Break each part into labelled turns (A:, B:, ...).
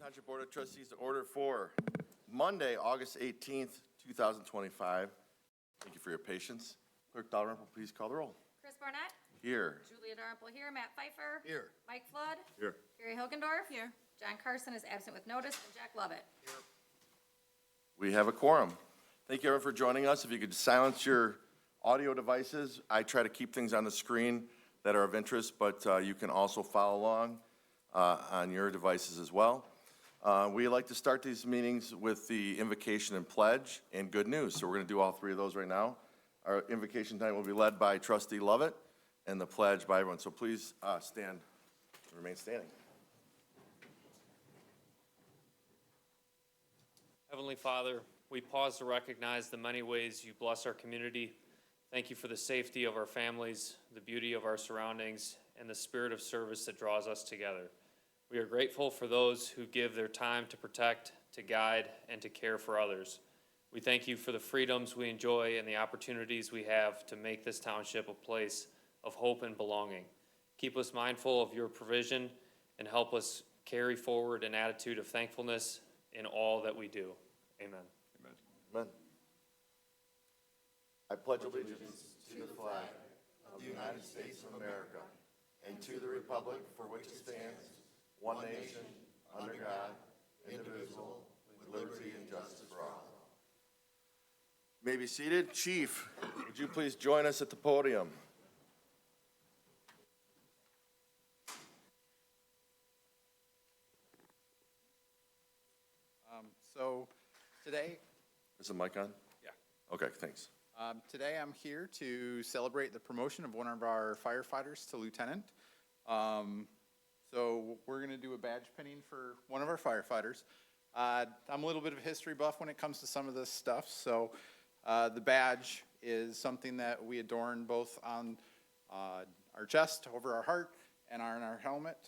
A: Township Board of Trustees to order for Monday, August 18th, 2025. Thank you for your patience. Clerk Dalrymple, please call the roll.
B: Chris Barnett.
A: Here.
B: Julia Dalrymple here. Matt Pfeiffer.
A: Here.
B: Mike Flood.
A: Here.
B: Gary Hilgendorf. Here. John Carson is absent with notice, and Jack Lovett.
A: Here. We have a quorum. Thank you everyone for joining us. If you could silence your audio devices. I try to keep things on the screen that are of interest, but you can also follow along on your devices as well. We like to start these meetings with the invocation and pledge and good news. So we're going to do all three of those right now. Our invocation time will be led by Trustee Lovett and the pledge by everyone. So please stand and remain standing.
C: Heavenly Father, we pause to recognize the many ways you bless our community. Thank you for the safety of our families, the beauty of our surroundings, and the spirit of service that draws us together. We are grateful for those who give their time to protect, to guide, and to care for others. We thank you for the freedoms we enjoy and the opportunities we have to make this township a place of hope and belonging. Keep us mindful of your provision and help us carry forward an attitude of thankfulness in all that we do. Amen.
A: Amen. Amen. I pledge allegiance to the flag of the United States of America and to the republic for which it stands, one nation, under God, indivisible, with liberty and justice for all. You may be seated. Chief, would you please join us at the podium?
D: So today,
A: Is the mic on?
D: Yeah.
A: Okay, thanks.
D: today I'm here to celebrate the promotion of one of our firefighters to lieutenant. So we're going to do a badge pinning for one of our firefighters. I'm a little bit of a history buff when it comes to some of this stuff. So the badge is something that we adorn both on our chest, over our heart, and on our helmet.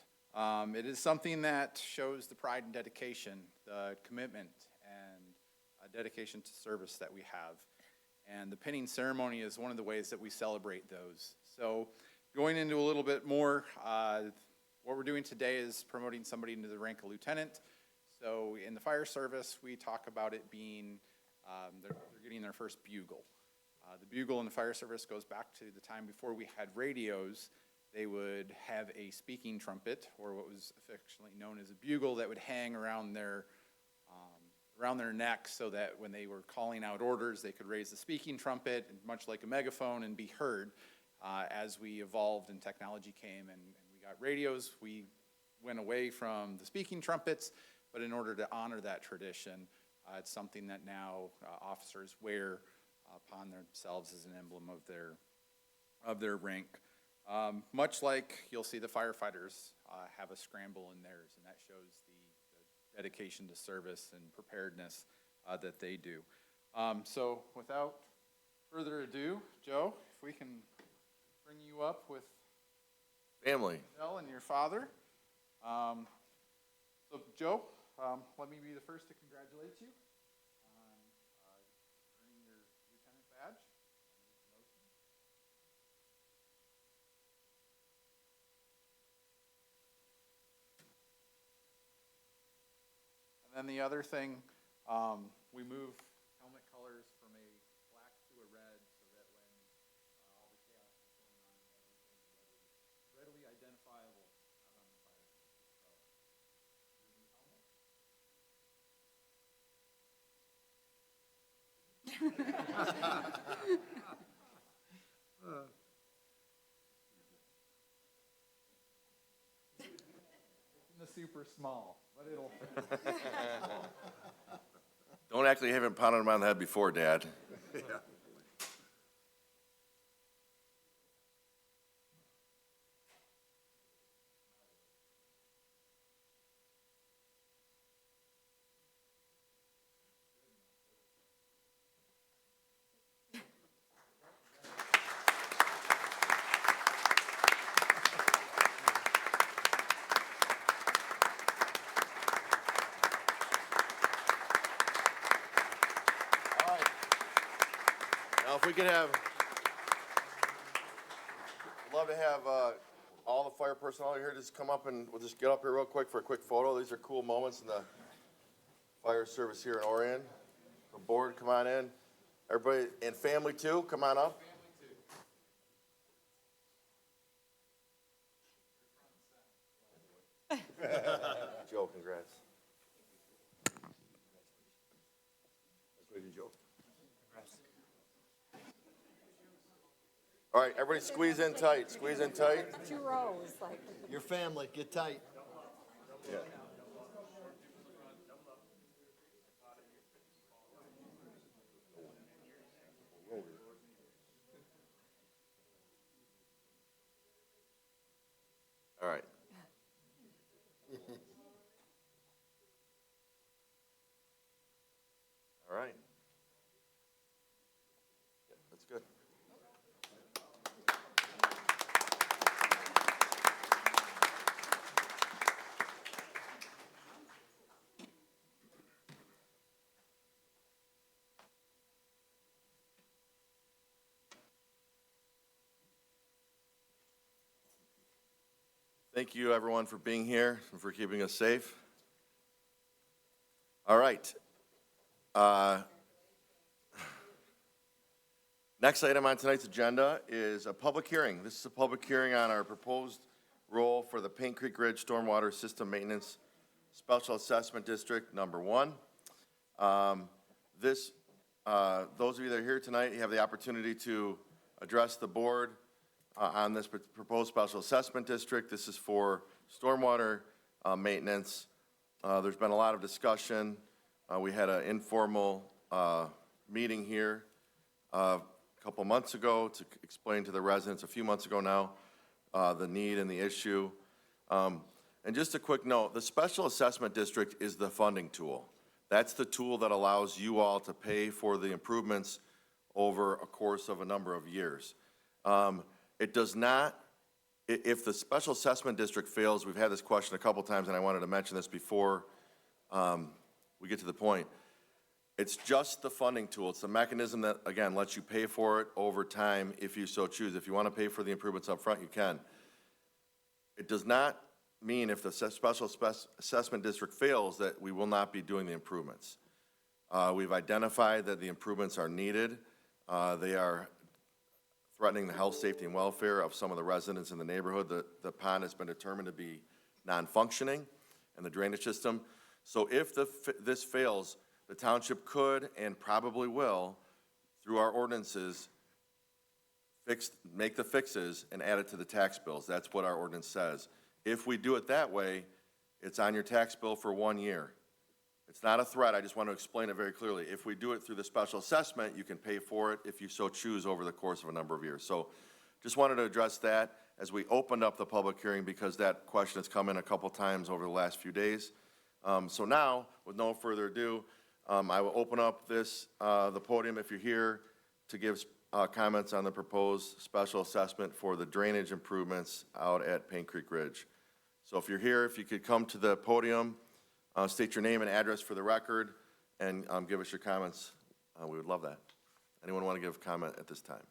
D: It is something that shows the pride and dedication, the commitment, and dedication to service that we have. And the pinning ceremony is one of the ways that we celebrate those. So going into a little bit more, what we're doing today is promoting somebody into the rank of lieutenant. So in the fire service, we talk about it being, they're getting their first bugle. The bugle in the fire service goes back to the time before we had radios. They would have a speaking trumpet, or what was affectionately known as a bugle, that would hang around their neck, so that when they were calling out orders, they could raise the speaking trumpet, much like a megaphone, and be heard. As we evolved and technology came and we got radios, we went away from the speaking trumpets, but in order to honor that tradition, it's something that now officers wear upon themselves as an emblem of their rank. Much like you'll see the firefighters have a scramble in theirs, and that shows the dedication to service and preparedness that they do. So without further ado, Joe, if we can bring you up with
A: Family.
D: Michelle and your father. So Joe, let me be the first to congratulate you on earning your lieutenant badge. And then the other thing, we move helmet colors from a black to a red, so that when all the chaos is going on and everything is readily identifiable out on the fire. So, here's your helmet. The super small, but it'll.
A: Don't act like you haven't pounded him on the head before, Dad. Now, if we could have, love to have all the fire personnel here just come up and we'll just get up here real quick for a quick photo. These are cool moments in the fire service here in Orion. The board, come on in. Everybody, and family too, come on up. Joe, congrats. That's Joe. All right, everybody squeeze in tight, squeeze in tight.
B: 2 rows, like.
E: Your family, get tight.
A: Yeah. All right. All right. Yeah, that's good. Thank you, everyone, for being here and for keeping us safe. All right. Next item on tonight's agenda is a public hearing. This is a public hearing on our proposed role for the Paint Creek Ridge Stormwater System Maintenance Special Assessment District Number 1. Those of you that are here tonight, you have the opportunity to address the board on this proposed special assessment district. This is for stormwater maintenance. There's been a lot of discussion. We had an informal meeting here a couple months ago to explain to the residents, a few months ago now, the need and the issue. And just a quick note, the special assessment district is the funding tool. That's the tool that allows you all to pay for the improvements over a course of a number of years. It does not, if the special assessment district fails, we've had this question a couple times, and I wanted to mention this before we get to the point. It's just the funding tool. It's the mechanism that, again, lets you pay for it over time if you so choose. If you want to pay for the improvements up front, you can. It does not mean if the special assessment district fails that we will not be doing the improvements. We've identified that the improvements are needed. They are threatening the health, safety, and welfare of some of the residents in the neighborhood. The pond has been determined to be non-functioning and the drainage system. So if this fails, the township could and probably will, through our ordinances, make the fixes and add it to the tax bills. That's what our ordinance says. If we do it that way, it's on your tax bill for 1 year. It's not a threat, I just want to explain it very clearly. If we do it through the special assessment, you can pay for it if you so choose over the course of a number of years. So just wanted to address that as we opened up the public hearing because that question has come in a couple times over the last few days. So now, with no further ado, I will open up the podium if you're here to give comments on the proposed special assessment for the drainage improvements out at Paint Creek Ridge. So if you're here, if you could come to the podium, state your name and address for the record, and give us your comments. We would love that. Anyone want to give a comment at this time?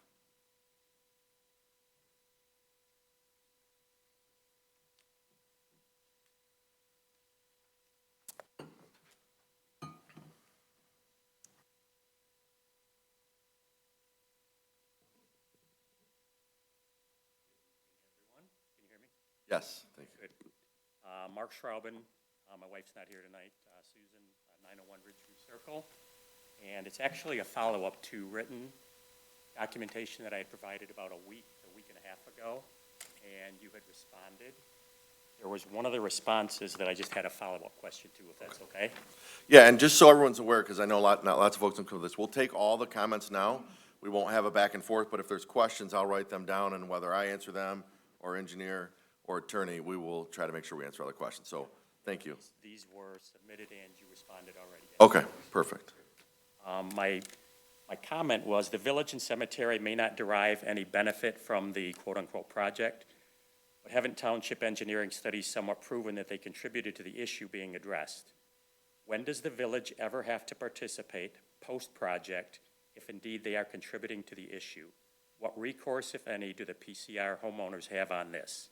F: Can you hear me?
A: Yes, thank you.
F: Good. Mark Schrauben, my wife's not here tonight, Susan, 901 Ridgeview Circle. And it's actually a follow-up to written documentation that I had provided about a week and a half ago, and you had responded. There was one of the responses that I just had a follow-up question to, if that's okay.
A: Yeah, and just so everyone's aware, because I know not lots of folks don't come to this, we'll take all the comments now. We won't have a back and forth, but if there's questions, I'll write them down, and whether I answer them, or engineer, or attorney, we will try to make sure we answer all the questions. So, thank you.
F: These were submitted and you responded already.
A: Okay, perfect.
F: My comment was, the village and cemetery may not derive any benefit from the quote-unquote project, but haven't township engineering studies somewhat proven that they contributed to the issue being addressed? When does the village ever have to participate post-project if indeed they are contributing to the issue? What recourse, if any, do the PCR homeowners have on this?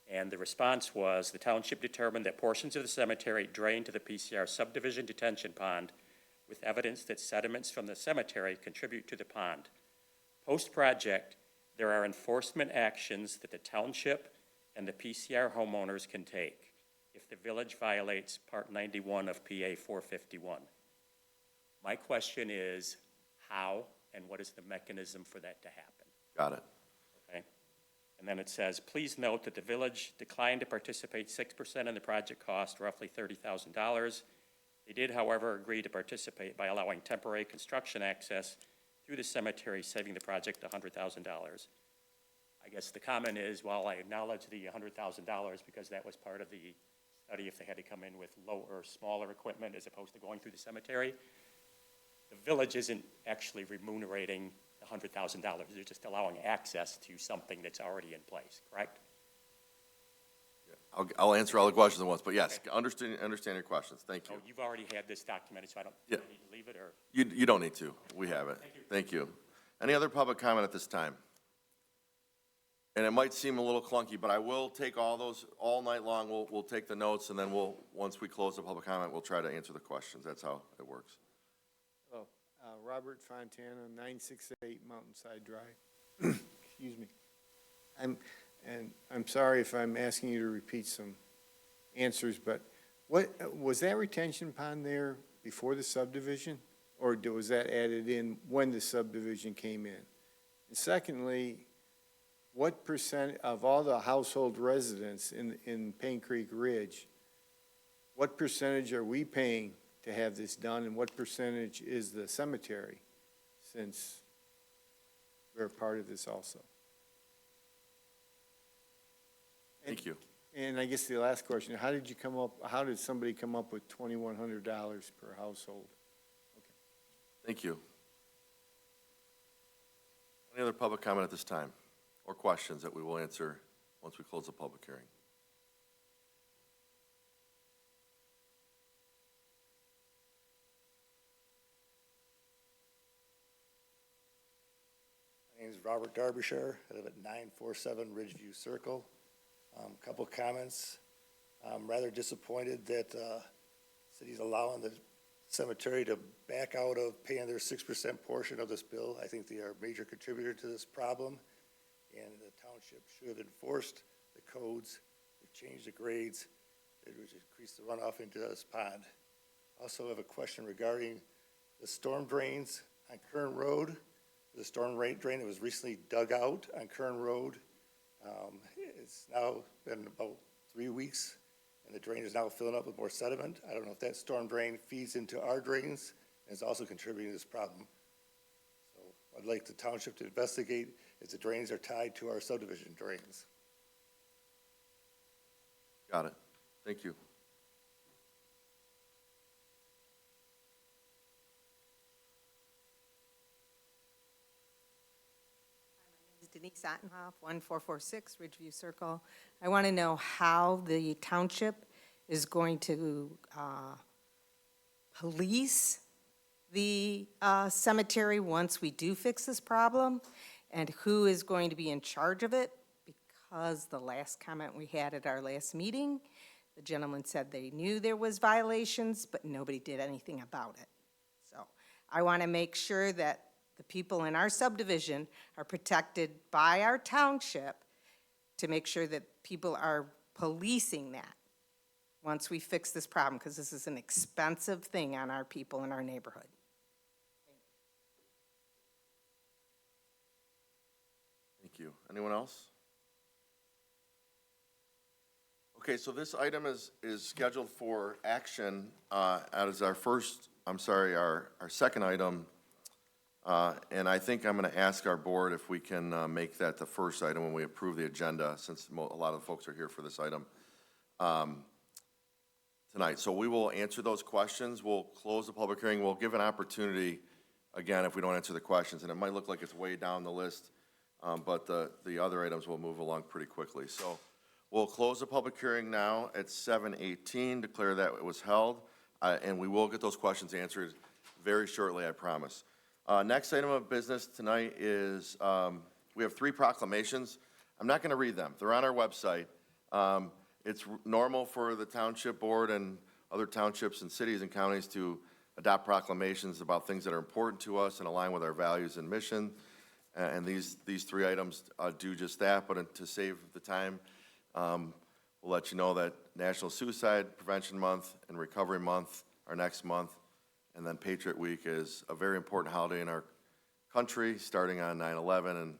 F: And the response was, the township determined that portions of the cemetery drain to the PCR subdivision detention pond with evidence that sediments from the cemetery contribute to the pond. Post-project, there are enforcement actions that the township and the PCR homeowners can take if the village violates Part 91 of PA 451. My question is, how and what is the mechanism for that to happen?
A: Got it.
F: Okay? And then it says, please note that the village declined to participate 6% in the project cost, roughly $30,000. They did, however, agree to participate by allowing temporary construction access through the cemetery, saving the project $100,000. I guess the comment is, while I acknowledge the $100,000 because that was part of the study if they had to come in with low or smaller equipment as opposed to going through the cemetery, the village isn't actually remunerating the $100,000. They're just allowing access to something that's already in place, correct?
A: I'll answer all the questions at once, but yes, understand your questions. Thank
F: So
A: you.
F: you've already had this documented, so I don't
A: Yeah.
F: need to leave it, or?
A: You don't need to. We have it. Thank you. Any other public comment at this time? And it might seem a little clunky, but I will take all those all night long. We'll take the notes, and then once we close the public comment, we'll try to answer the questions. That's how it works.
E: Hello, Robert Fontana, 968 Mountainside Drive. Excuse me. I'm sorry if I'm asking you to repeat some answers, but was that retention pond there before the subdivision? Or was that added in when the subdivision came in? And secondly, what percent of all the household residents in Paint Creek Ridge, what percentage are we paying to have this done, and what percentage is the cemetery, since we're a part of this also?
A: Thank you.
E: And I guess the last question, how did somebody come up with $2,100 per household?
A: Thank you. Any other public comment at this time, or questions that we will answer once we close the public hearing?
G: My name is Robert Derbyshire. I live at 947 Ridgeview Circle. Couple comments. I'm rather disappointed that city's allowing the cemetery to back out of paying their 6% portion of this bill. I think they are a major contributor to this problem, and the township should have enforced the codes, changed the grades, that would increase the runoff into this pond. Also have a question regarding the storm drains on Kern Road. The storm drain that was recently dug out on Kern Road. It's now been about 3 weeks, and the drain is now filling up with more sediment. I don't know if that storm drain feeds into our drains and is also contributing to this problem. So I'd like the township to investigate if the drains are tied to our subdivision drains.
A: Got it. Thank you.
H: Denise Ottenhoff, 1446 Ridgeview Circle. I want to know how the township is going to police the cemetery once we do fix this problem, and who is going to be in charge of it, because the last comment we had at our last meeting, the gentleman said they knew there was violations, but nobody did anything about it. So I want to make sure that the people in our subdivision are protected by our township to make sure that people are policing that once we fix this problem, because this is an expensive thing on our people in our neighborhood.
A: Thank you. Anyone else? Okay, so this item is scheduled for action as our second item. And I think I'm going to ask our board if we can make that the first item when we approve the agenda, since a lot of the folks are here for this item tonight. So we will answer those questions. We'll close the public hearing. We'll give an opportunity, again, if we don't answer the questions, and it might look like it's way down the list, but the other items will move along pretty quickly. So we'll close the public hearing now at 7:18, declare that it was held, and we will get those questions answered very shortly, I promise. Next item of business tonight is, we have 3 proclamations. I'm not going to read them. They're on our website. It's normal for the township board and other townships and cities and counties to adopt proclamations about things that are important to us and align with our values and mission. And these three items do just that, but to save the time, we'll let you know that National Suicide Prevention Month and Recovery Month are next month. And then Patriot Week is a very important holiday in our country, starting on 9/11 and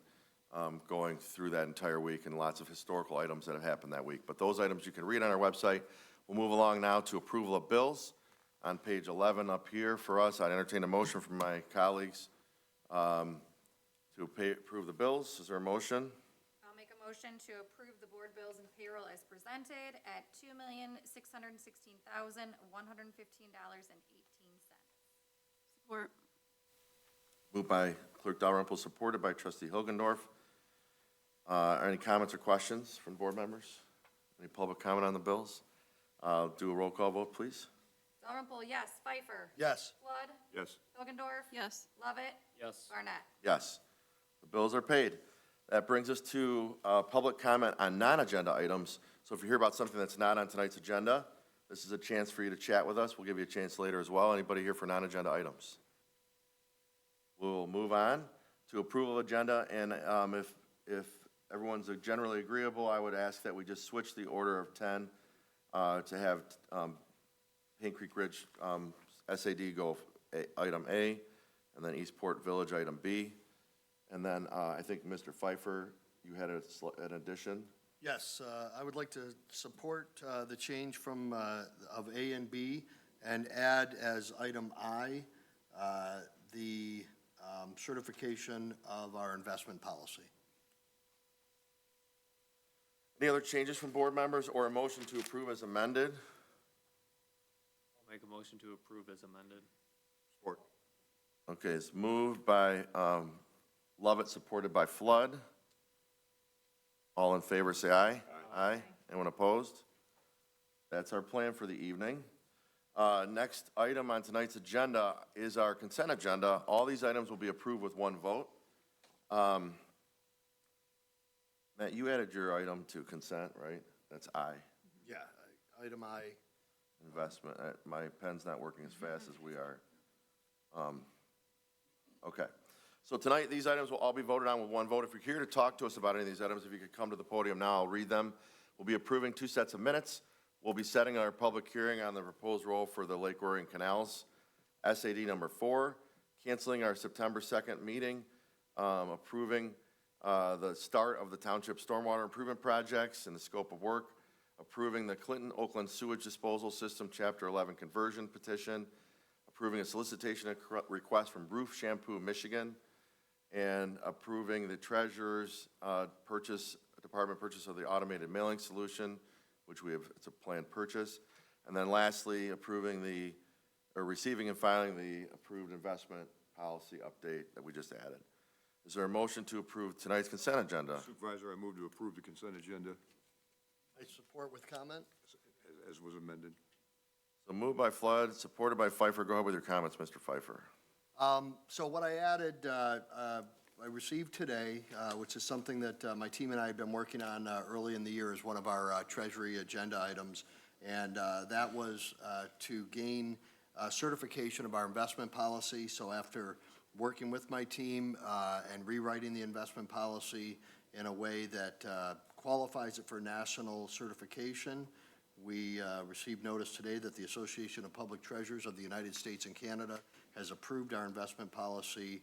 A: going through that entire week, and lots of historical items that have happened that week. But those items you can read on our website. We'll move along now to approval of bills. On page 11 up here for us, I'd entertain a motion from my colleagues to approve the bills. Is there a motion?
B: I'll make a motion to approve the board bills and payroll as presented at $2,616,115.18.
I: Support.
A: Moved by Clerk Dalrymple, supported by Trustee Hilgendorf. Any comments or questions from board members? Any public comment on the bills? Do a roll call vote, please.
B: Dalrymple, yes. Pfeiffer.
G: Yes.
B: Flood.
A: Yes.
B: Hilgendorf.
I: Yes.
B: Lovett.
C: Yes.
B: Barnett.
A: Yes. The bills are paid. That brings us to public comment on non-agenda items. So if you hear about something that's not on tonight's agenda, this is a chance for you to chat with us. We'll give you a chance later as well. Anybody here for non-agenda items? We'll move on to approval of agenda, and if everyone's generally agreeable, I would ask that we just switch the order of 10 to have Paint Creek Ridge SAD go item A, and then Eastport Village item B. And then I think, Mr. Pfeiffer, you had an addition?
J: Yes, I would like to support the change from, of A and B and add as item I, the certification of our investment policy.
A: Any other changes from board members or a motion to approve as amended?
C: I'll make a motion to approve as amended.
A: Support. Okay, it's moved by Lovett, supported by Flood. All in favor, say aye. Aye. Anyone opposed? That's our plan for the evening. Next item on tonight's agenda is our consent agenda. All these items will be approved with one vote. Matt, you added your item to consent, right? That's I.
J: Yeah, item I.
A: Investment. My pen's not working as fast as we are. Okay. So tonight, these items will all be voted on with one vote. If you're here to talk to us about any of these items, if you could come to the podium now, I'll read them. We'll be approving 2 sets of minutes. We'll be setting our public hearing on the proposed role for the Lake Orion Canals. SAD number 4, canceling our September 2nd meeting, approving the start of the township stormwater improvement projects and the scope of work, approving the Clinton Oakland Sewage Disposal System Chapter 11 conversion petition, approving a solicitation request from Roof Shampoo, Michigan, and approving the treasurer's department purchase of the automated mailing solution, which it's a planned purchase. And then lastly, receiving and filing the approved investment policy update that we just added. Is there a motion to approve tonight's consent agenda?
K: Supervisor, I move to approve the consent agenda
J: I support with comment.
K: as was amended.
A: So moved by Flood, supported by Pfeiffer. Go ahead with your comments, Mr. Pfeiffer.
J: So what I added, I received today, which is something that my team and I have been working on early in the year as one of our Treasury agenda items. And that was to gain certification of our investment policy. So after working with my team and rewriting the investment policy in a way that qualifies it for national certification, we received notice today that the Association of Public Treasurers of the United States and Canada has approved our investment policy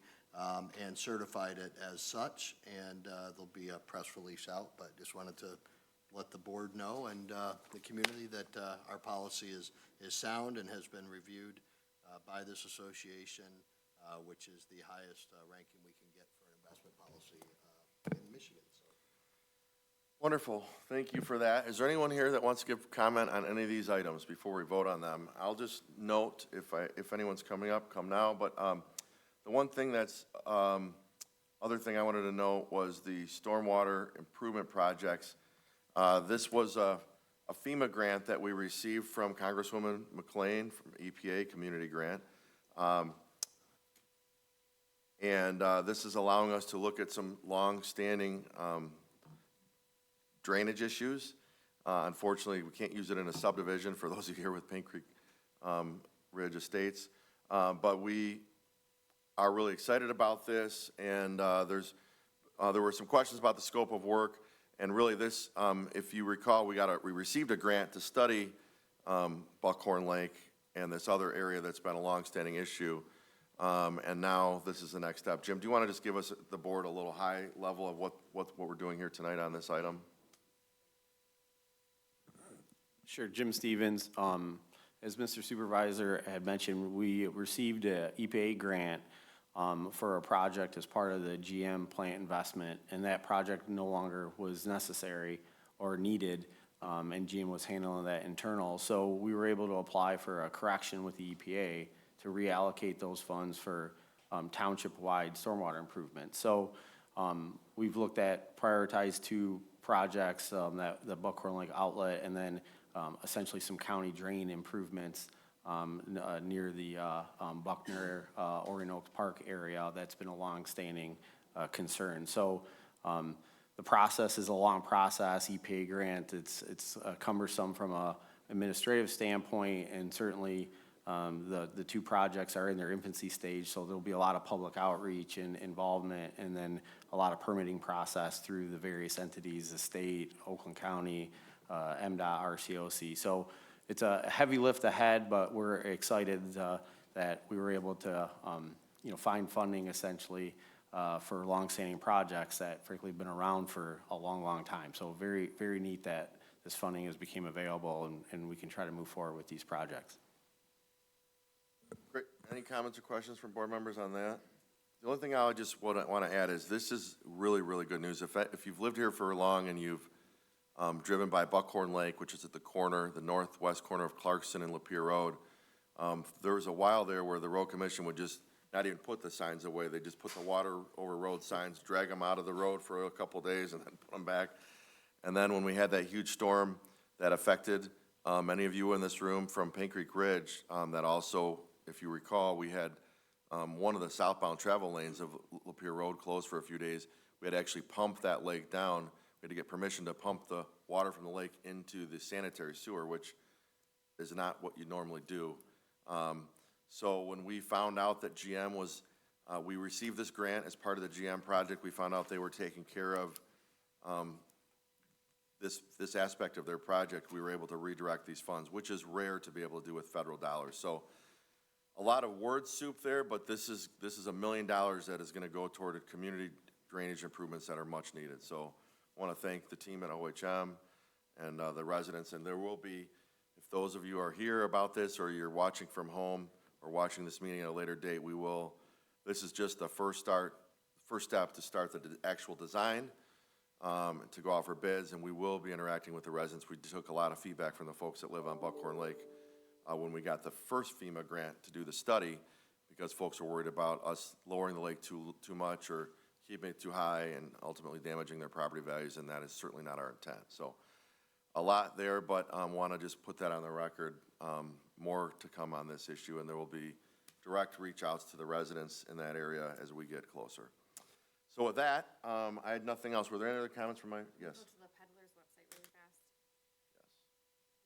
J: and certified it as such, and there'll be a press release out, but just wanted to let the board know and the community that our policy is sound and has been reviewed by this association, which is the highest ranking we can get for an investment policy in Michigan.
A: Wonderful. Thank you for that. Is there anyone here that wants to give comment on any of these items before we vote on them? I'll just note, if anyone's coming up, come now. But the one thing other thing I wanted to note was the stormwater improvement projects. This was a FEMA grant that we received from Congresswoman McLean from EPA Community Grant. And this is allowing us to look at some long-standing drainage issues. Unfortunately, we can't use it in a subdivision for those of you here with Paint Creek Ridge Estates. But we are really excited about this, and there were some questions about the scope of work, and really this, if you recall, we received a grant to study Buckhorn Lake and this other area that's been a longstanding issue, and now this is the next step. Jim, do you want to just give us, the board, a little high level of what we're doing here tonight on this item?
I: Sure, Jim Stevens. As Mr. Supervisor had mentioned, we received a EPA grant for a project as part of the GM plant investment, and that project no longer was necessary or needed, and GM was handling that internal. So we were able to apply for a correction with the EPA to reallocate those funds for township-wide stormwater improvement. So we've looked at prioritized 2 projects, the Buckhorn Lake outlet, and then essentially some county drain improvements near the Buckner, Orion Oaks Park area. That's been a long-standing concern. So the process is a long process. EPA grant, it's cumbersome from a administrative standpoint, and certainly the 2 projects are in their infancy stage, so there'll be a lot of public outreach and involvement, and then a lot of permitting process through the various entities, the state, Oakland County, MDOT, RCOC. So it's a heavy lift ahead, but we're excited that we were able to, find funding essentially for longstanding projects that frankly have been around for a long, long time. So very, very neat that this funding has become available, and we can try to move forward with these projects.
A: Great. Any comments or questions from board members on that? The only thing I would just want to add is this is really, really good news. If you've lived here for long and you've driven by Buckhorn Lake, which is at the corner, the northwest corner of Clarkson and Lapeer Road, there was a while there where the road commission would just not even put the signs away. They just put the water over road signs, drag them out of the road for a couple of days, and then put them back. And then when we had that huge storm that affected many of you in this room from Paint Creek Ridge, that also, if you recall, we had one of the southbound travel lanes of Lapeer Road closed for a few days. We had to actually pump that lake down. We had to get permission to pump the water from the lake into the sanitary sewer, which is not what you normally do. So when we found out that GM was, we received this grant as part of the GM project, we found out they were taking care of this aspect of their project. We were able to redirect these funds, which is rare to be able to do with federal dollars. So a lot of word soup there, but this is $1 million that is going to go toward community drainage improvements that are much needed. So I want to thank the team at OHM and the residents, and there will be, if those of you are here about this or you're watching from home or watching this meeting at a later date, this is just the first step to start the actual design, to go out for bids, and we will be interacting with the residents. We took a lot of feedback from the folks that live on Buckhorn Lake when we got the first FEMA grant to do the study, because folks were worried about us lowering the lake too much or keeping it too high and ultimately damaging their property values, and that is certainly not our intent. So a lot there, but want to just put that on the record. More to come on this issue, and there will be direct reach outs to the residents in that area as we get closer. So with that, I had nothing else. Were there any other comments from yes?
B: Go to the peddler's website really fast.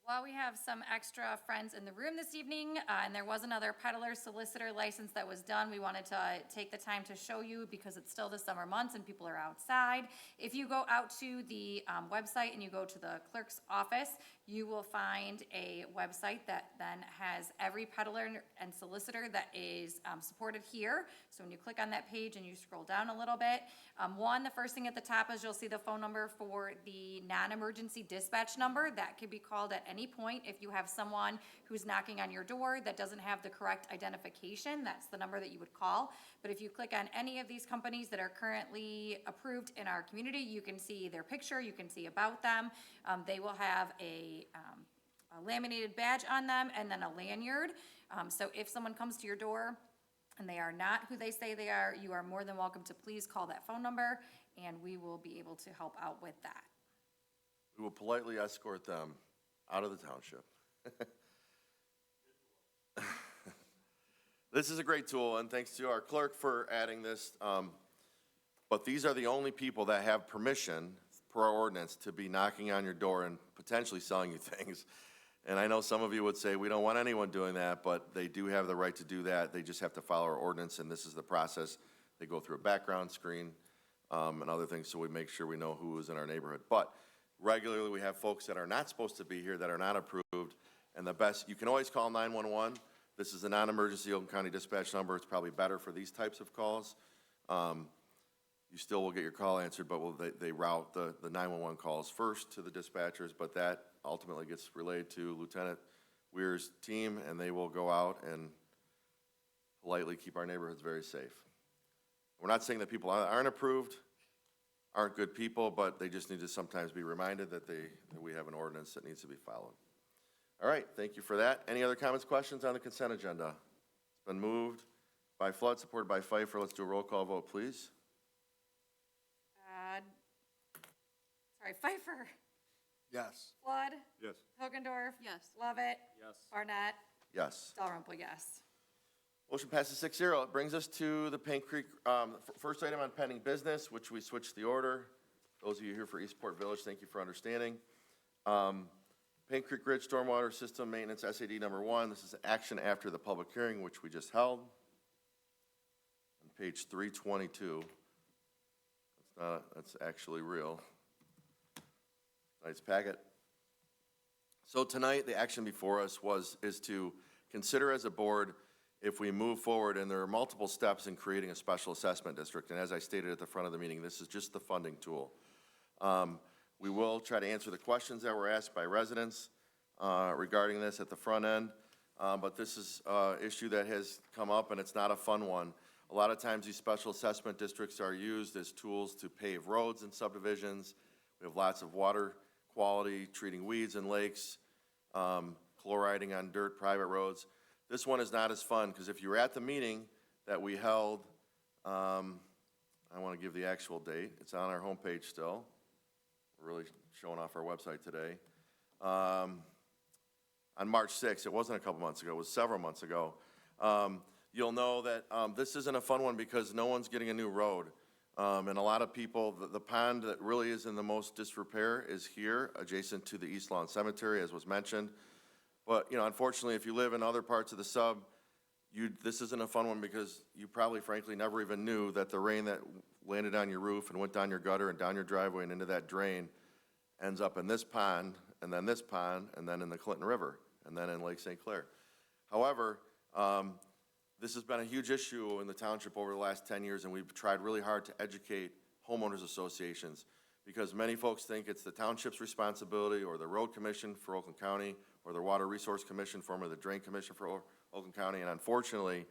B: While we have some extra friends in the room this evening, and there was another peddler solicitor license that was done, we wanted to take the time to show you, because it's still the summer months and people are outside. If you go out to the website and you go to the clerk's office, you will find a website that then has every peddler and solicitor that is supported here. So when you click on that page and you scroll down a little bit, the first thing at the top is you'll see the phone number for the non-emergency dispatch number. That could be called at any point. If you have someone who's knocking on your door that doesn't have the correct identification, that's the number that you would call. But if you click on any of these companies that are currently approved in our community, you can see their picture, you can see about them. They will have a laminated badge on them and then a lanyard. So if someone comes to your door and they are not who they say they are, you are more than welcome to please call that phone number, and we will be able to help out with that.
A: We will politely escort them out of the township. This is a great tool, and thanks to our clerk for adding this. But these are the only people that have permission per our ordinance, to be knocking on your door and potentially selling you things. And I know some of you would say, we don't want anyone doing that, but they do have the right to do that. They just have to follow our ordinance, and this is the process. They go through a background screen, and other things, so we make sure we know who is in our neighborhood. But regularly, we have folks that are not supposed to be here, that are not approved, and the best, you can always call 911. This is a non-emergency Oakland County dispatch number. It's probably better for these types of calls. You still will get your call answered, but they route the 911 calls first to the dispatchers, but that ultimately gets relayed to Lieutenant Weir's team, and they will go out and politely keep our neighborhoods very safe. We're not saying that people aren't approved, aren't good people, but they just need to sometimes be reminded that we have an ordinance that needs to be followed. All right, thank you for that. Any other comments, questions on the consent agenda? It's been moved by Flood, supported by Pfeiffer. Let's do a roll call vote, please.
B: Pfeiffer.
J: Yes.
B: Flood.
K: Yes.
B: Hogendorf.
L: Yes.
B: Lovett.
F: Yes.
B: Barnett.
A: Yes.
B: Dalrymple, yes.
A: Motion passes 6-0. It brings us to the Paint Creek, first item on pending business, which we switched the order. Those of you here for Eastport Village, thank you for understanding. Paint Creek Ridge Stormwater System Maintenance SAD number 1. This is action after the public hearing, which we just held. On page 322. That's actually real. Nice packet. So tonight, the action before us is to consider as a board if we move forward, and there are multiple steps in creating a special assessment district. And as I stated at the front of the meeting, this is just the funding tool. We will try to answer the questions that were asked by residents regarding this at the front end. But this is an issue that has come up, and it's not a fun one. A lot of times these special assessment districts are used as tools to pave roads and subdivisions. We have lots of water quality, treating weeds in lakes, chloriding on dirt, private roads. This one is not as fun, because if you were at the meeting that we held, I want to give the actual date. It's on our homepage still. We're really showing off our website today. On March 6th, it wasn't a couple months ago, it was several months ago. You'll know that this isn't a fun one because no one's getting a new road. And a lot of people, the pond that really is in the most disrepair is here, adjacent to the East Lawn Cemetery, as was mentioned. But, unfortunately, if you live in other parts of the sub, this isn't a fun one because you probably, frankly, never even knew that the rain that landed on your roof and went down your gutter and down your driveway and into that drain ends up in this pond, and then this pond, and then in the Clinton River, and then in Lake St. Clair. However, this has been a huge issue in the township over the last 10 years, and we've tried really hard to educate homeowners associations because many folks think it's the township's responsibility or the road commission for Oakland County or the water resource commission, formerly the drain commission for Oakland County, and unfortunately,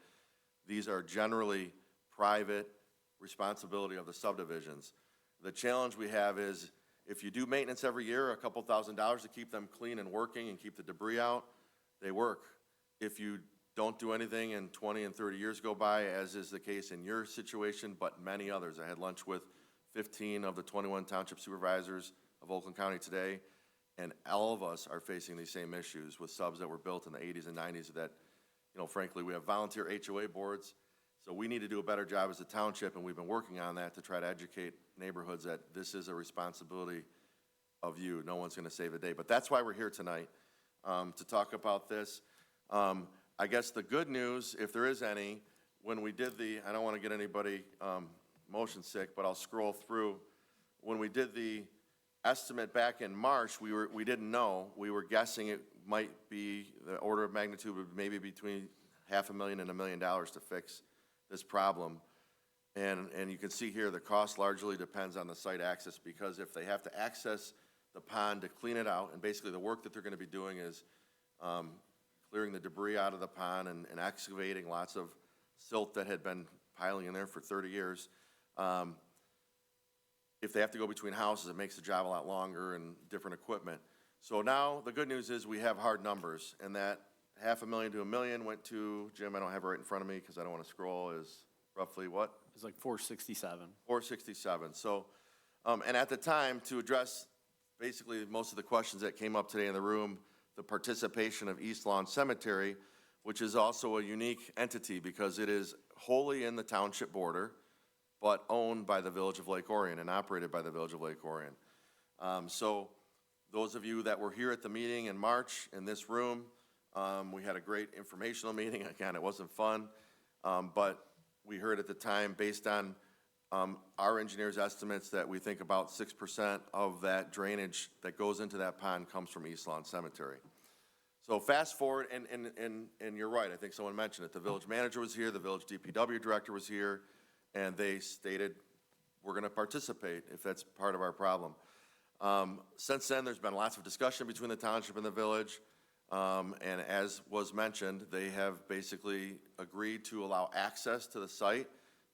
A: these are generally private responsibility of the subdivisions. The challenge we have is if you do maintenance every year, a couple $1,000s to keep them clean and working and keep the debris out, they work. If you don't do anything and 20 and 30 years go by, as is the case in your situation, but many others. I had lunch with 15 of the 21 township supervisors of Oakland County today, and all of us are facing these same issues with subs that were built in the 80s and 90s that, frankly, we have volunteer HOA boards, so we need to do a better job as a township, and we've been working on that to try to educate neighborhoods that this is a responsibility of you. No one's gonna save the day, but that's why we're here tonight, to talk about this. I guess the good news, if there is any, when we did I don't want to get anybody motion sick, but I'll scroll through. When we did the estimate back in March, we didn't know. We were guessing it might be, the order of magnitude would maybe between $500,000 and $1 million to fix this problem. And you can see here the cost largely depends on the site access, because if they have to access the pond to clean it out, and basically the work that they're going to be doing is clearing the debris out of the pond and excavating lots of silt that had been piling in there for 30 years. If they have to go between houses, it makes the job a lot longer and different equipment. So now the good news is we have hard numbers, and that $500,000 to $1 million went to, Jim, I don't have it right in front of me because I don't want to scroll, is roughly what?
I: It's like 467.
A: 467. So, and at the time, to address basically most of the questions that came up today in the room, the participation of East Lawn Cemetery, which is also a unique entity because it is wholly in the township border, but owned by the Village of Lake Orion and operated by the Village of Lake Orion. So those of you that were here at the meeting in March in this room, we had a great informational meeting. Again, it wasn't fun, but we heard at the time, based on our engineer's estimates, that we think about 6% of that drainage that goes into that pond comes from East Lawn Cemetery. So fast forward, and you're right, I think someone mentioned it, the village manager was here, the village DPW director was here, and they stated, we're gonna participate if that's part of our problem. Since then, there's been lots of discussion between the township and the village, and as was mentioned, they have basically agreed to allow access to the site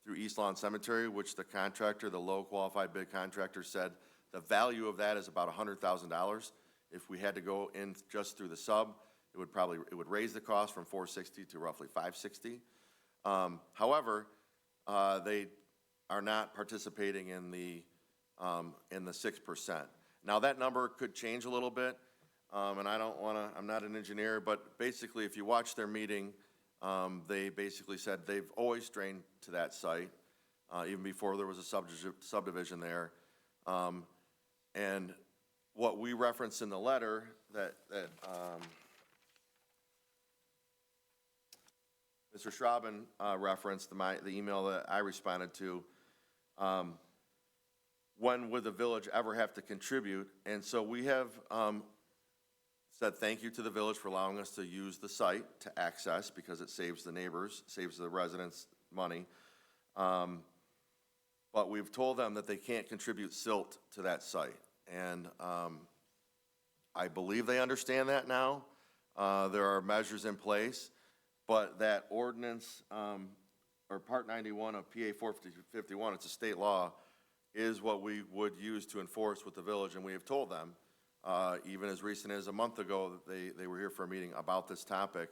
A: through East Lawn Cemetery, which the contractor, the low qualified bid contractor, said the value of that is about $100,000. If we had to go in just through the sub, it would raise the cost from $460 to roughly $560. However, they are not participating in the 6%. Now, that number could change a little bit, and I'm not an engineer, but basically, if you watch their meeting, they basically said they've always drained to that site, even before there was a subdivision there. And what we referenced in the letter that Mr. Schraben referenced, the email that I responded to, when would the village ever have to contribute? And so we have said thank you to the village for allowing us to use the site to access, because it saves the neighbors, saves the residents money. But we've told them that they can't contribute silt to that site. And I believe they understand that now. There are measures in place, but that ordinance, or Part 91 of PA 451, it's a state law, is what we would use to enforce with the village. And we have told them, even as recent as a month ago, they were here for a meeting about this topic,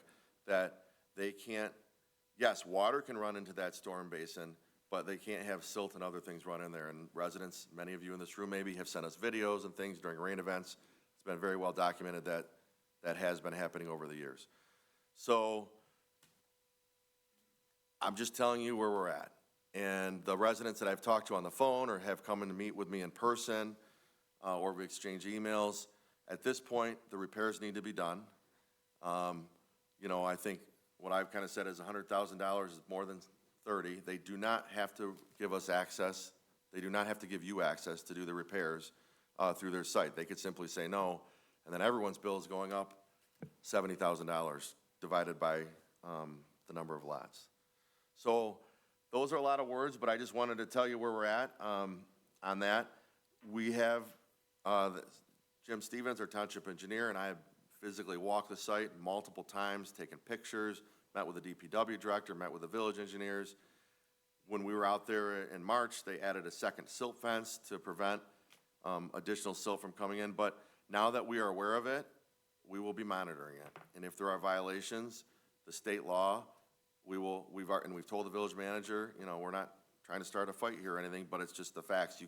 A: that they can't, yes, water can run into that storm basin, but they can't have silt and other things run in there. And residents, many of you in this room maybe, have sent us videos and things during rain events. It's been very well documented that that has been happening over the years. So I'm just telling you where we're at. And the residents that I've talked to on the phone or have come in to meet with me in person, or we exchange emails, at this point, the repairs need to be done. You know, I think what I've kind of said is $100,000 is more than 30. They do not have to give us access. They do not have to give you access to do the repairs through their site. They could simply say no, and then everyone's bill is going up $70,000 divided by the number of lots. So those are a lot of words, but I just wanted to tell you where we're at on that. We have Jim Stevens, our township engineer, and I have physically walked the site multiple times, taken pictures, met with the DPW director, met with the village engineers. When we were out there in March, they added a second silt fence to prevent additional silt from coming in. But now that we are aware of it, we will be monitoring it. And if there are violations, the state law, we've told the village manager, you know, we're not trying to start a fight here or anything, but it's just the facts.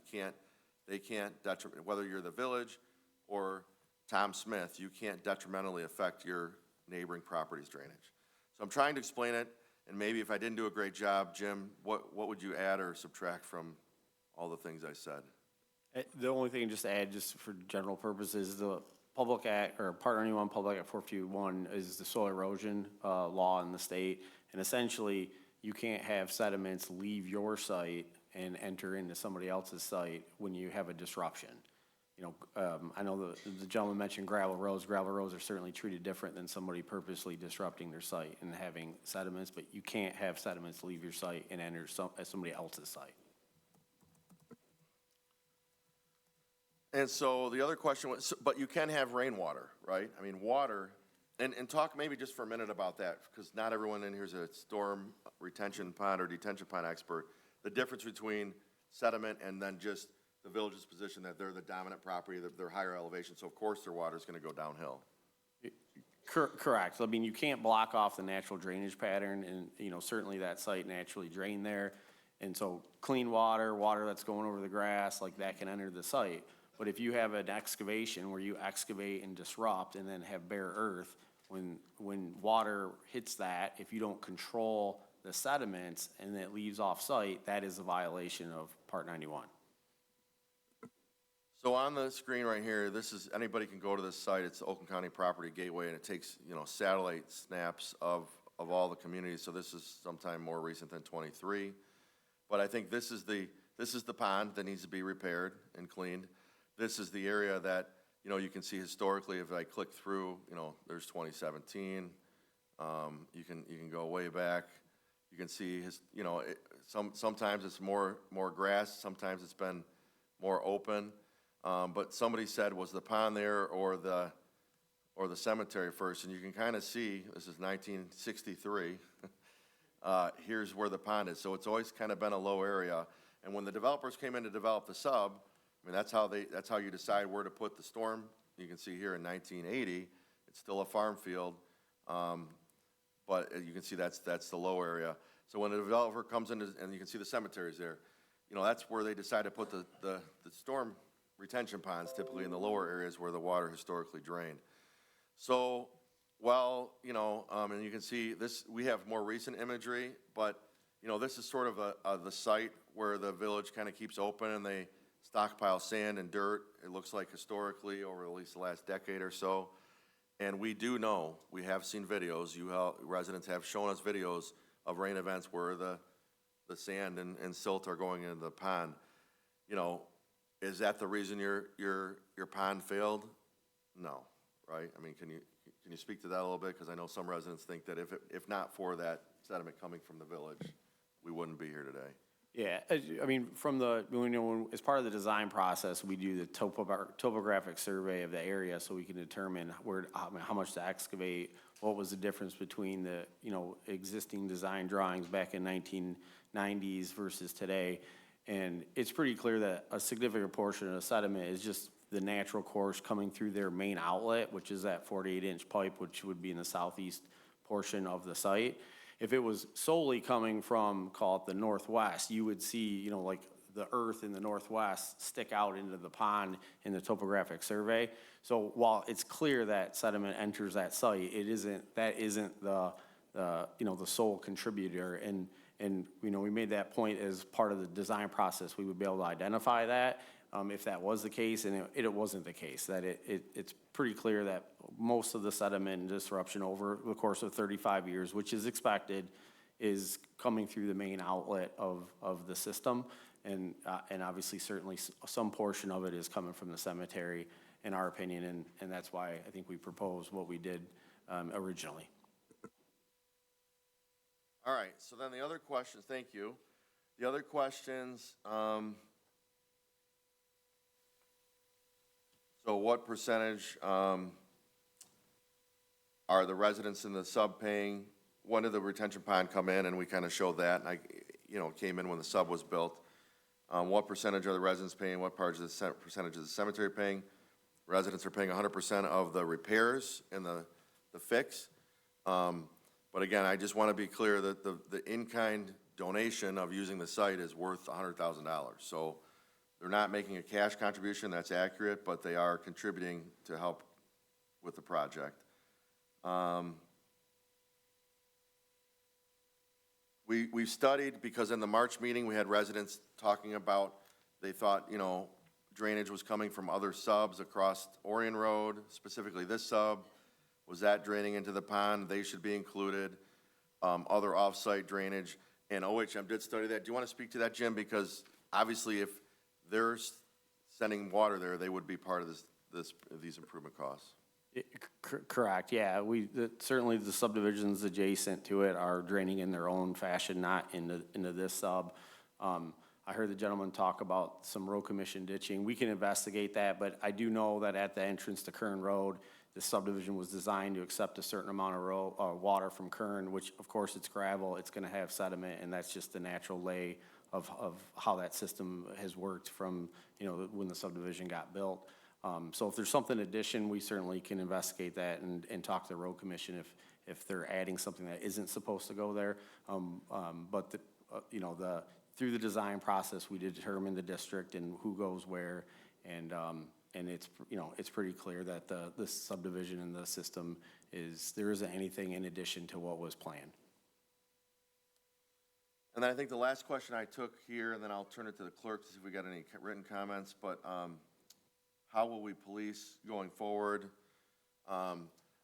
A: They can't whether you're the village or Tom Smith, you can't detrimentally affect your neighboring property's drainage. So I'm trying to explain it, and maybe if I didn't do a great job, Jim, what would you add or subtract from all the things I said?
I: The only thing just to add, just for general purposes, the Public Act, or Part 91 Public Act 451 is the soil erosion law in the state. And essentially, you can't have sediments leave your site and enter into somebody else's site when you have a disruption. You know, I know the gentleman mentioned gravel roads. Gravel roads are certainly treated different than somebody purposely disrupting their site and having sediments, but you can't have sediments leave your site and enter somebody else's site.
A: And so the other question was, but you can have rainwater, right? I mean, water, and talk maybe just for a minute about that, because not everyone in here is a storm retention pond or detention pond expert. The difference between sediment and then just the village's position that they're the dominant property, that they're higher elevation, so of course their water is going to go downhill.
I: Correct. I mean, you can't block off the natural drainage pattern, and, you know, certainly that site naturally drained there. And so clean water, water that's going over the grass, like that can enter the site. But if you have an excavation where you excavate and disrupt and then have bare earth, when water hits that, if you don't control the sediments and it leaves off site, that is a violation of Part 91.
A: So on the screen right here, this is, anybody can go to this site, it's the Oakland County Property Gateway, and it takes, satellite snaps of all the communities, so this is sometime more recent than 23. But I think this is the pond that needs to be repaired and cleaned. This is the area that, you can see historically, if I click through, there's 2017. You can go way back. You can see sometimes it's more grass, sometimes it's been more open. But somebody said, was the pond there or the cemetery first? And you can kind of see, this is 1963. Here's where the pond is. So it's always kind of been a low area. And when the developers came in to develop the sub, I mean, that's how you decide where to put the storm. You can see here in 1980, it's still a farm field. But you can see that's the low area. So when the developer comes in, and you can see the cemeteries there, that's where they decide to put the storm retention ponds, typically in the lower areas where the water historically drained. So, and you can see this, we have more recent imagery, but, this is sort of the site where the village kind of keeps open and they stockpile sand and dirt, it looks like historically, over at least the last decade or so. And we do know, we have seen videos, residents have shown us videos of rain events where the sand and silt are going into the pond. Is that the reason your pond failed? No, right? I mean, can you speak to that a little bit? Because I know some residents think that if not for that sediment coming from the village, we wouldn't be here today.
I: Yeah, I mean, as part of the design process, we do the topographic survey of the area so we can determine how much to excavate, what was the difference between the, existing design drawings back in 1990s versus today. And it's pretty clear that a significant portion of the sediment is just the natural course coming through their main outlet, which is that 48-inch pipe, which would be in the southeast portion of the site. If it was solely coming from, call it the northwest, you would see, like the earth in the northwest stick out into the pond in the topographic survey. So while it's clear that sediment enters that site, that isn't the sole contributor. And we made that point as part of the design process. We would be able to identify that if that was the case, and it wasn't the case. That it's pretty clear that most of the sediment and disruption over the course of 35 years, which is expected, is coming through the main outlet of the system. And obviously, certainly, some portion of it is coming from the cemetery, in our opinion, and that's why I think we proposed what we did originally.
A: All right, so then the other questions, thank you. The other questions, so what percentage are the residents in the sub paying? When did the retention pond come in? And we kind of showed that, and it came in when the sub was built. What percentage are the residents paying? What percentage is the cemetery paying? Residents are paying 100% of the repairs and the fix. But again, I just want to be clear that the in-kind donation of using the site is worth $100,000. So they're not making a cash contribution, that's accurate, but they are contributing to help with the project. We've studied, because in the March meeting, we had residents talking about, they thought, drainage was coming from other subs across Orion Road, specifically this sub. Was that draining into the pond? They should be included. Other off-site drainage, and OHM did study that. Do you want to speak to that, Jim? Because obviously, if they're sending water there, they would be part of these improvement costs.
I: Correct, yeah. Certainly the subdivisions adjacent to it are draining in their own fashion, not into this sub. I heard the gentleman talk about some road commission ditching. We can investigate that, but I do know that at the entrance to Kern Road, the subdivision was designed to accept a certain amount of water from Kern, which, of course, it's gravel, it's gonna have sediment, and that's just the natural lay of how that system has worked from, when the subdivision got built. So if there's something addition, we certainly can investigate that and talk to the road commission if they're adding something that isn't supposed to go there. But through the design process, we determine the district and who goes where, and it's pretty clear that the subdivision in the system there isn't anything in addition to what was planned.
A: And then I think the last question I took here, and then I'll turn it to the clerk to see if we got any written comments, but how will we police going forward? I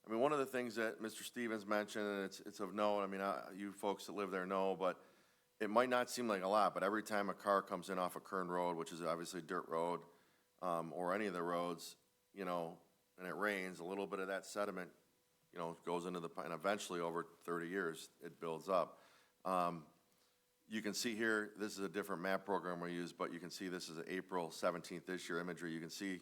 A: mean, one of the things that Mr. Stevens mentioned, and it's of note, I mean, you folks that live there know, but it might not seem like a lot, but every time a car comes in off of Kern Road, which is obviously a dirt road, or any of the roads, you know, and it rains, a little bit of that sediment, you know, goes into the, and eventually over 30 years, it builds up. You can see here, this is a different map program we use, but you can see this is April 17th this year imagery. You can see,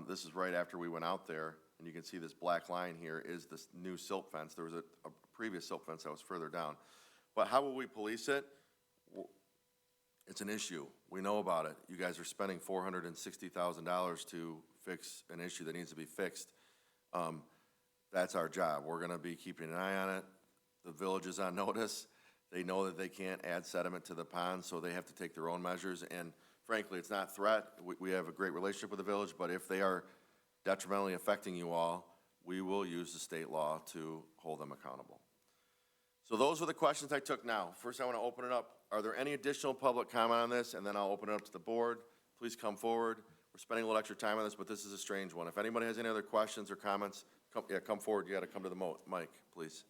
A: this is right after we went out there, and you can see this black line here is this new silt fence. There was a previous silt fence that was further down. But how will we police it? It's an issue. We know about it. You guys are spending $460,000 to fix an issue that needs to be fixed. That's our job. We're gonna be keeping an eye on it. The village is on notice. They know that they can't add sediment to the pond, so they have to take their own measures. And frankly, it's not a threat. We have a great relationship with the village, but if they are detrimentally affecting you all, we will use the state law to hold them accountable. So those are the questions I took now. First, I want to open it up. Are there any additional public comment on this? And then I'll open it up to the board. Please come forward. We're spending a little extra time on this, but this is a strange one. If anybody has any other questions or comments, come forward. You got to come to the mic, please.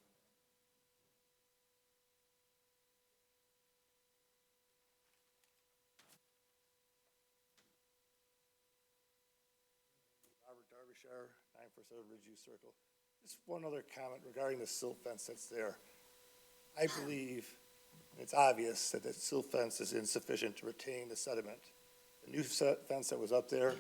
G: Robert Derbyshire, 947 Ridgeview Circle. Just one other comment regarding the silt fence that's there. I believe, and it's obvious, that the silt fence is insufficient to retain the sediment. The new fence that was up there,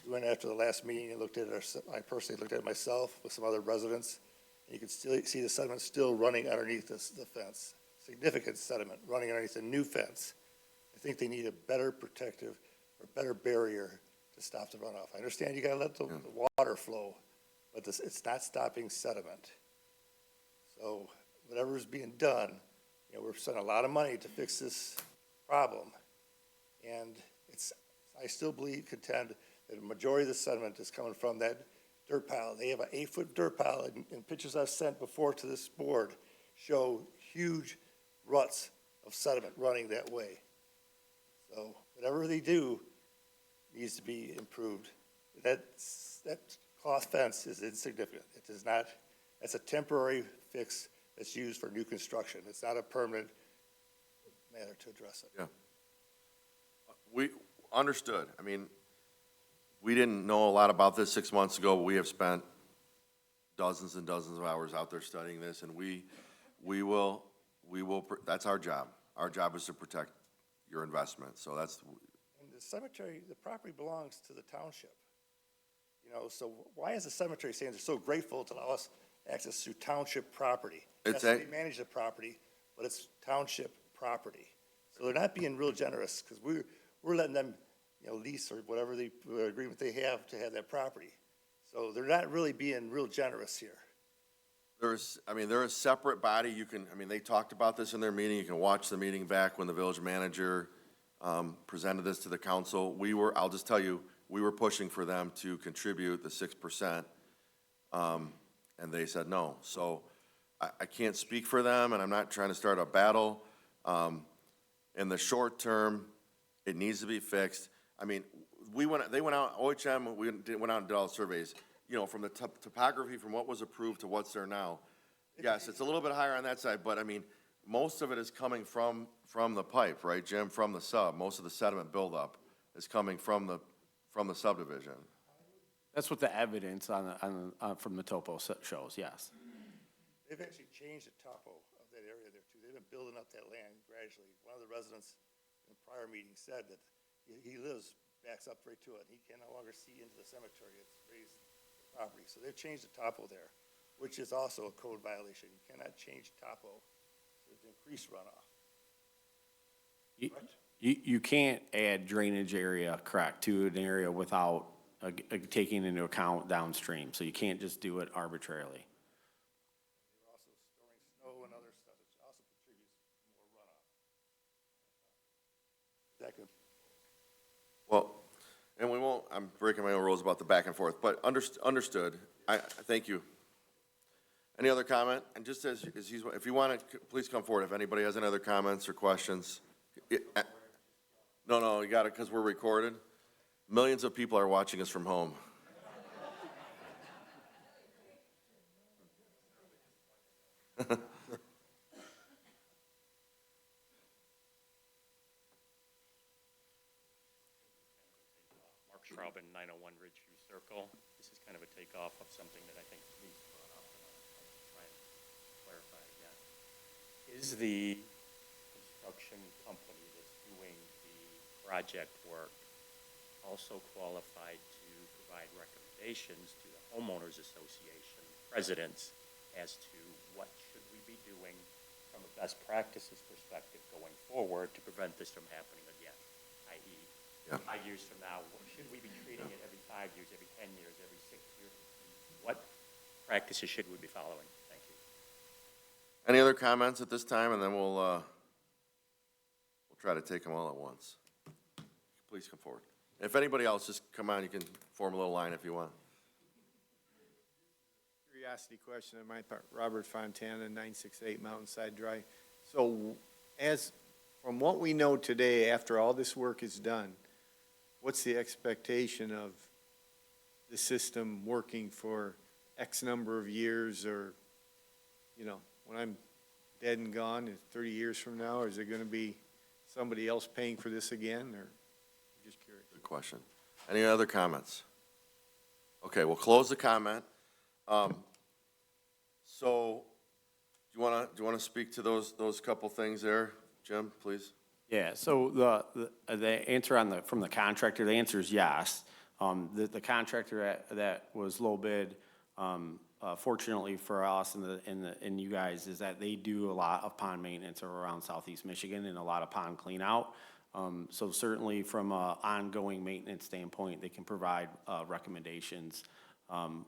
G: we went after the last meeting and looked at it, I personally looked at it myself with some other residents, and you can still see the sediment still running underneath the fence. Significant sediment running underneath the new fence. I think they need a better protective or better barrier to stop the runoff. I understand you gotta let the water flow, but it's not stopping sediment. So whatever is being done, you know, we're spending a lot of money to fix this problem. And I still contend that a majority of the sediment is coming from that dirt pile. They have an 8-foot dirt pile, and pictures I've sent before to this board show huge ruts of sediment running that way. So whatever they do needs to be improved. That cloth fence is insignificant. It does not, that's a temporary fix that's used for new construction. It's not a permanent matter to address it.
A: Yeah. We understood. I mean, we didn't know a lot about this 6 months ago, but we have spent dozens and dozens of hours out there studying this, and we will, that's our job. Our job is to protect your investment, so that's.
G: And the cemetery, the property belongs to the township. You know, so why is the cemetery saying they're so grateful to allow us access to township property? Yes, they manage the property, but it's township property. So they're not being real generous, because we're letting them, you know, lease or whatever the agreement they have to have that property. So they're not really being real generous here.
A: They're a separate body. They talked about this in their meeting. You can watch the meeting back when the village manager presented this to the council. I'll just tell you, we were pushing for them to contribute the 6%, and they said no. So I can't speak for them, and I'm not trying to start a battle. In the short term, it needs to be fixed. I mean, they went out, OHM, went out and did all the surveys, you know, from the topography, from what was approved to what's there now. Yes, it's a little bit higher on that side, but I mean, most of it is coming from the pipe, right, Jim, from the sub. Most of the sediment buildup is coming from the subdivision.
I: That's what the evidence from the topo shows, yes.
G: They've actually changed the topo of that area there too. They've been building up that land gradually. One of the residents in the prior meeting said that he backs up right to it. He can no longer see into the cemetery. It's raised property. So they've changed the topo there, which is also a code violation. You cannot change topo to increase runoff.
I: You can't add drainage area, correct, to an area without taking into account downstream. So you can't just do it arbitrarily.
G: They're also storing snow and other stuff, which also contributes to more runoff. Exactly.
A: Well, and we won't, I'm breaking my own rules about the back and forth, but understood. Thank you. Any other comment? And just if you want to, please come forward if anybody has any other comments or questions. No, you got it, because we're recorded. Millions of people are watching us from home.
F: Mark Schraubin, 901 Ridgeview Circle. This is kind of a takeoff of something that I think Denise brought up, and I'll try and clarify again. Is the construction company that's doing the project work also qualified to provide recommendations to the homeowners association presidents as to what should we be doing from a best practices perspective going forward to prevent this from happening again? I.e.,
A: Yeah.
F: 5 years from now, should we be treating it every 5 years, every 10 years, every 6 years? What practices should we be following? Thank you.
A: Any other comments at this time, and then we'll try to take them all at once. Please come forward. If anybody else, just come on, you can form a little line if you want.
E: Curiosity question on my part, Robert Fontana, 968 Mountainside Drive. So from what we know today, after all this work is done, what's the expectation of the system working for X number of years, or, when I'm dead and gone, 30 years from now, or is it gonna be somebody else paying for this again, or, I'm just curious.
A: Good question. Any other comments? Okay, we'll close the comment. So, do you wanna speak to those couple things there, Jim, please?
I: Yeah, so the answer from the contractor, the answer is yes. The contractor that was low bid, fortunately for us and you guys, is that they do a lot of pond maintenance around southeast Michigan and a lot of pond clean out. So certainly from a ongoing maintenance standpoint, they can provide recommendations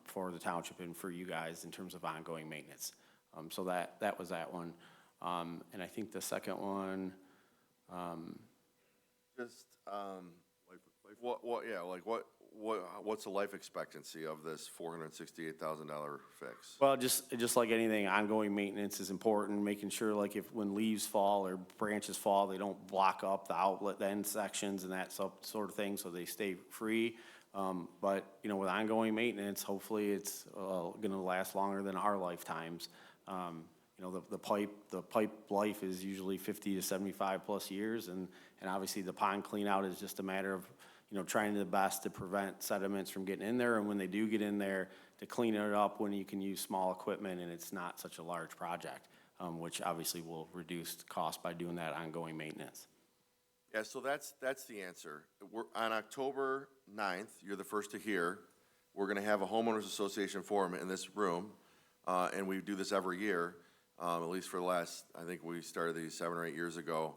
I: for the township and for you guys in terms of ongoing maintenance. So that was that one. And I think the second one,
A: Just, what's the life expectancy of this $468,000 fix?
I: well, just like anything, ongoing maintenance is important, making sure like when leaves fall or branches fall, they don't block up the outlet, the end sections and that sort of thing, so they stay free. But, with ongoing maintenance, hopefully it's gonna last longer than our lifetimes. The pipe life is usually 50 to 75 plus years, and obviously the pond clean out is just a matter of, trying the best to prevent sediments from getting in there, and when they do get in there, to clean it up when you can use small equipment and it's not such a large project, which obviously will reduce cost by doing that ongoing maintenance.
A: Yeah, so that's the answer. On October 9th, you're the first to hear, we're gonna have a homeowners association forum in this room, and we do this every year, at least for the last, I think we started these 7 or 8 years ago,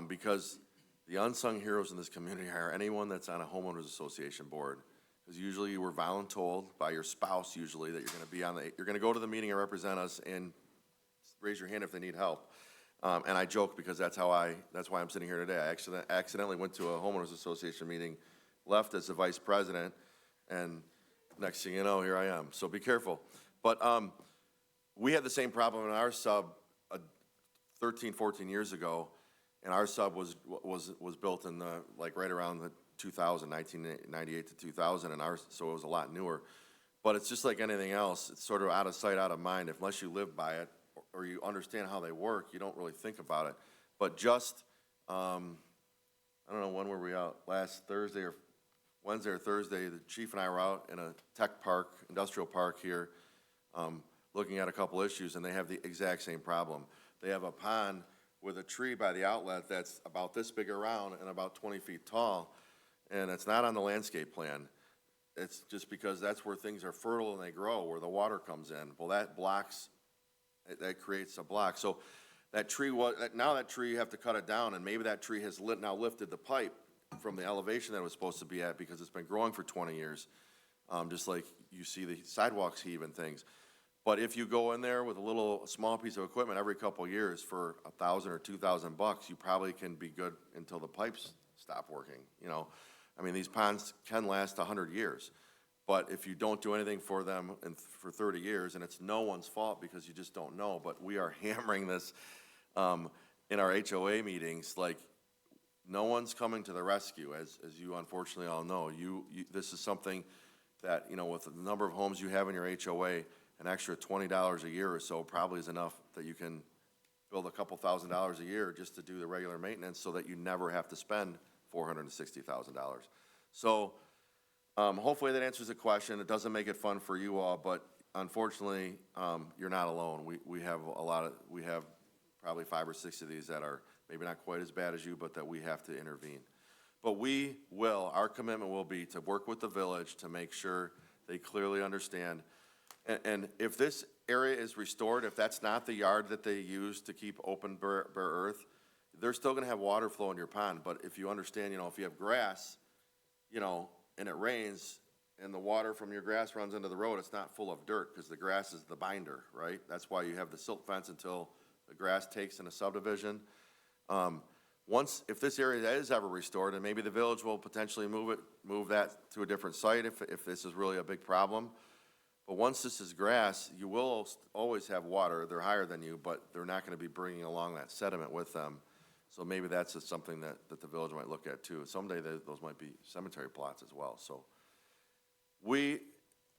A: because the unsung heroes in this community are anyone that's on a homeowners association board. Because usually you were voluntold by your spouse usually that you're gonna go to the meeting and represent us and raise your hand if they need help. And I joke because that's why I'm sitting here today. I accidentally went to a homeowners association meeting, left as the vice president, and next thing you know, here I am. So be careful. But we had the same problem in our sub 13, 14 years ago, and our sub was built in right around the 2000, 1998 to 2000, so it was a lot newer. But it's just like anything else. It's sort of out of sight, out of mind. Unless you live by it or you understand how they work, you don't really think about it. But just, I don't know, when were we out? Last Thursday or Wednesday or Thursday, the chief and I were out in a tech park, industrial park here, looking at a couple issues, and they have the exact same problem. They have a pond with a tree by the outlet that's about this big around and about 20 feet tall, and it's not on the landscape plan. It's just because that's where things are fertile and they grow, where the water comes in. Well, that creates a block. So that tree, now that tree, you have to cut it down, and maybe that tree has now lifted the pipe from the elevation that it was supposed to be at because it's been growing for 20 years, just like you see the sidewalks heave and things. But if you go in there with a small piece of equipment every couple of years for $1,000 or $2,000, you probably can be good until the pipes stop working, I mean, these ponds can last 100 years. But if you don't do anything for them for 30 years, and it's no one's fault because you just don't know, but we are hammering this in our HOA meetings, like no one's coming to the rescue, as you unfortunately all know. This is something that, you know, with the number of homes you have in your HOA, an extra $20 a year or so probably is enough that you can build a couple $1,000s a year just to do the regular maintenance so that you never have to spend $460,000. So, hopefully that answers the question. It doesn't make it fun for you all, but unfortunately, you're not alone. We have probably 5 or 6 of these that are maybe not quite as bad as you, but that we have to intervene. But our commitment will be to work with the village to make sure they clearly understand. And if this area is restored, if that's not the yard that they use to keep open bare earth, they're still gonna have water flow in your pond. But if you understand, you know, if you have grass, you know, and it rains, and the water from your grass runs into the road, it's not full of dirt, because the grass is the binder, right? That's why you have the silt fence until the grass takes in a subdivision. If this area is ever restored, and maybe the village will potentially move that to a different site if this is really a big problem. But once this is grass, you will always have water. They're higher than you, but they're not gonna be bringing along that sediment with them. So maybe that's just something that the village might look at too. Someday those might be cemetery plots as well, so. We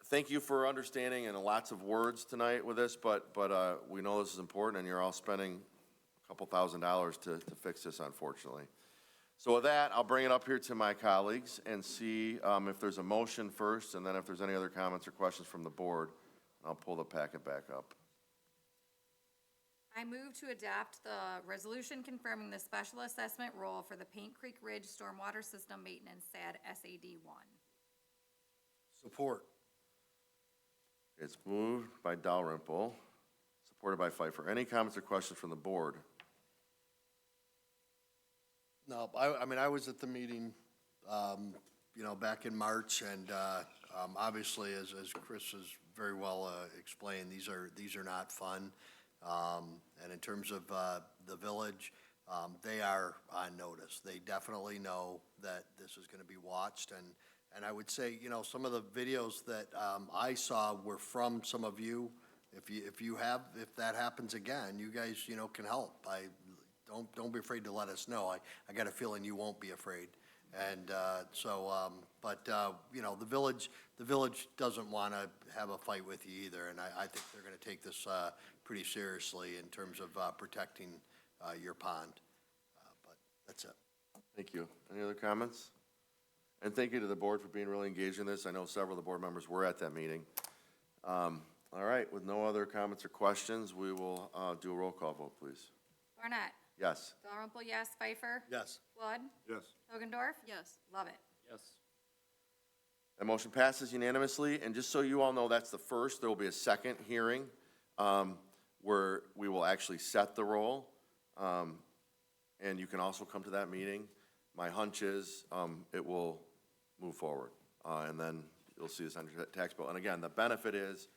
A: thank you for understanding and lots of words tonight with this, but we know this is important, and you're all spending a couple $1,000s to fix this, unfortunately. So with that, I'll bring it up here to my colleagues and see if there's a motion first, and then if there's any other comments or questions from the board, I'll pull the packet back up.
B: I move to adopt the resolution confirming the special assessment role for the Paint Creek Ridge Stormwater System Maintenance SAD 1.
J: Support.
A: It's moved by Dalrymple, supported by Pfeiffer. Any comments or questions from the board?
J: No, I mean, I was at the meeting, you know, back in March, and obviously, as Chris has very well explained, these are not fun. And in terms of the village, they are on notice. They definitely know that this is going to be watched, and I would say, you know, some of the videos that I saw were from some of you. If that happens again, you guys, you know, can help. Don't be afraid to let us know. I got a feeling you won't be afraid. And you know, the village doesn't want to have a fight with you either, and I think they're going to take this pretty seriously in terms of protecting your pond. But that's it.
A: Thank you. Any other comments? And thank you to the board for being really engaged in this. I know several of the board members were at that meeting. All right, with no other comments or questions, we will do a roll call vote, please.
B: Barnett.
A: Yes.
B: Dalrymple, yes. Pfeiffer.
J: Yes.
B: Flood.
K: Yes.
B: Hogendorf. Yes. Lovett.
C: Yes.
A: That motion passes unanimously, and just so you all know, that's the first. There will be a second hearing where we will actually set the roll, and you can also come to that meeting. My hunch is it will move forward, and then you'll see this on your tax bill. And again, the benefit is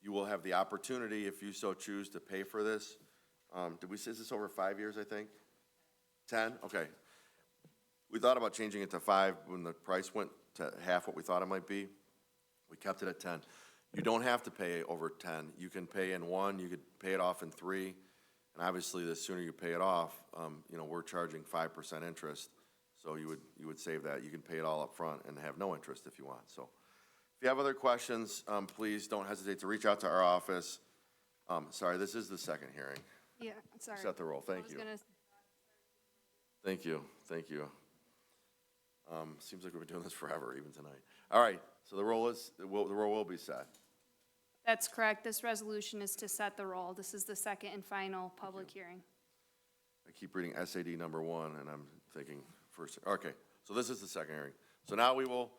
A: you will have the opportunity, if you so choose, to pay for this. Did we say this over 5 years, I think? 10? Okay. We thought about changing it to 5 when the price went to half what we thought it might be. We kept it at 10. You don't have to pay over 10. You can pay in 1, you could pay it off in 3, and obviously the sooner you pay it off, you know, we're charging 5% interest, so you would save that. You can pay it all up front and have no interest if you want. So if you have other questions, please don't hesitate to reach out to our office. Sorry, this is the second hearing.
L: Yeah, sorry.
A: Set the roll. Thank you. Thank you. Thank you. Seems like we've been doing this forever, even tonight. All right, so the roll will be set.
L: That's correct. This resolution is to set the roll. This is the second and final public hearing.
A: I keep reading SAD number 1, and I'm thinking first. Okay, so this is the second hearing. So now we will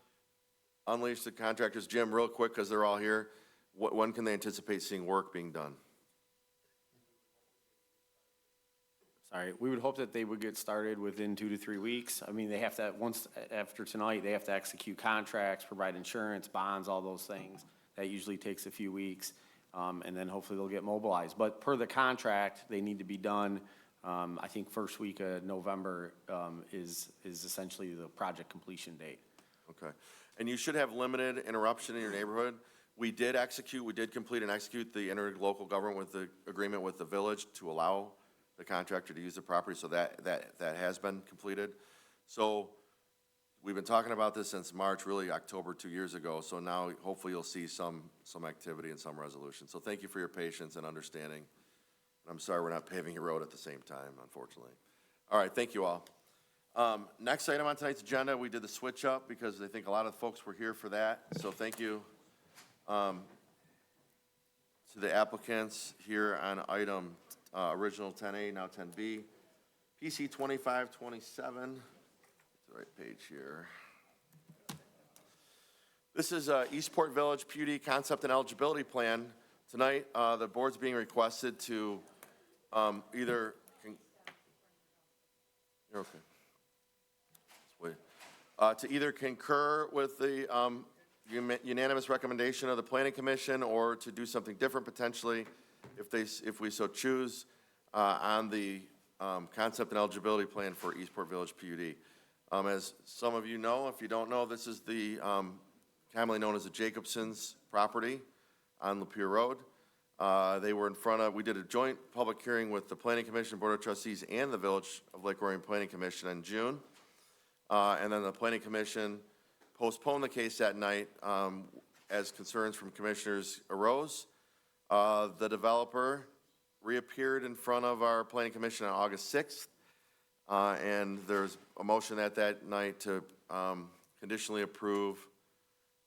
A: unleash the contractors. Jim, real quick, because they're all here, when can they anticipate seeing work being done?
I: Sorry, we would hope that they would get started within 2 to 3 weeks. I mean, they have to, after tonight, they have to execute contracts, provide insurance, bonds, all those things. That usually takes a few weeks, and then hopefully they'll get mobilized. But per the contract, they need to be done, I think first week of November is essentially the project completion date.
A: Okay, and you should have limited interruption in your neighborhood. We did complete and execute the interlocal government with the agreement with the village to allow the contractor to use the property, so that has been completed. So we've been talking about this since March, really October 2 years ago, so now hopefully you'll see some activity and some resolution. So thank you for your patience and understanding. I'm sorry we're not paving your road at the same time, unfortunately. All right, thank you all. Next item on tonight's agenda, we did the switch up because I think a lot of folks were here for that. So thank you to the applicants here on item original 10A, now 10B. PC 2527, the right page here. This is Eastport Village PUD Concept and Eligibility Plan. Tonight, the board's being requested to either, you're okay. Wait. To either concur with the unanimous recommendation of the Planning Commission or to do something different potentially if we so choose on the concept and eligibility plan for Eastport Village PUD. As some of you know, if you don't know, this is the commonly known as the Jacobson's property on Lapeer Road. They were in front of, we did a joint public hearing with the Planning Commission, Board of Trustees, and the Village of Lake Orion Planning Commission in June. And then the Planning Commission postponed the case that night as concerns from commissioners arose. The developer reappeared in front of our Planning Commission on August 6th. And there's a motion at that night to conditionally approve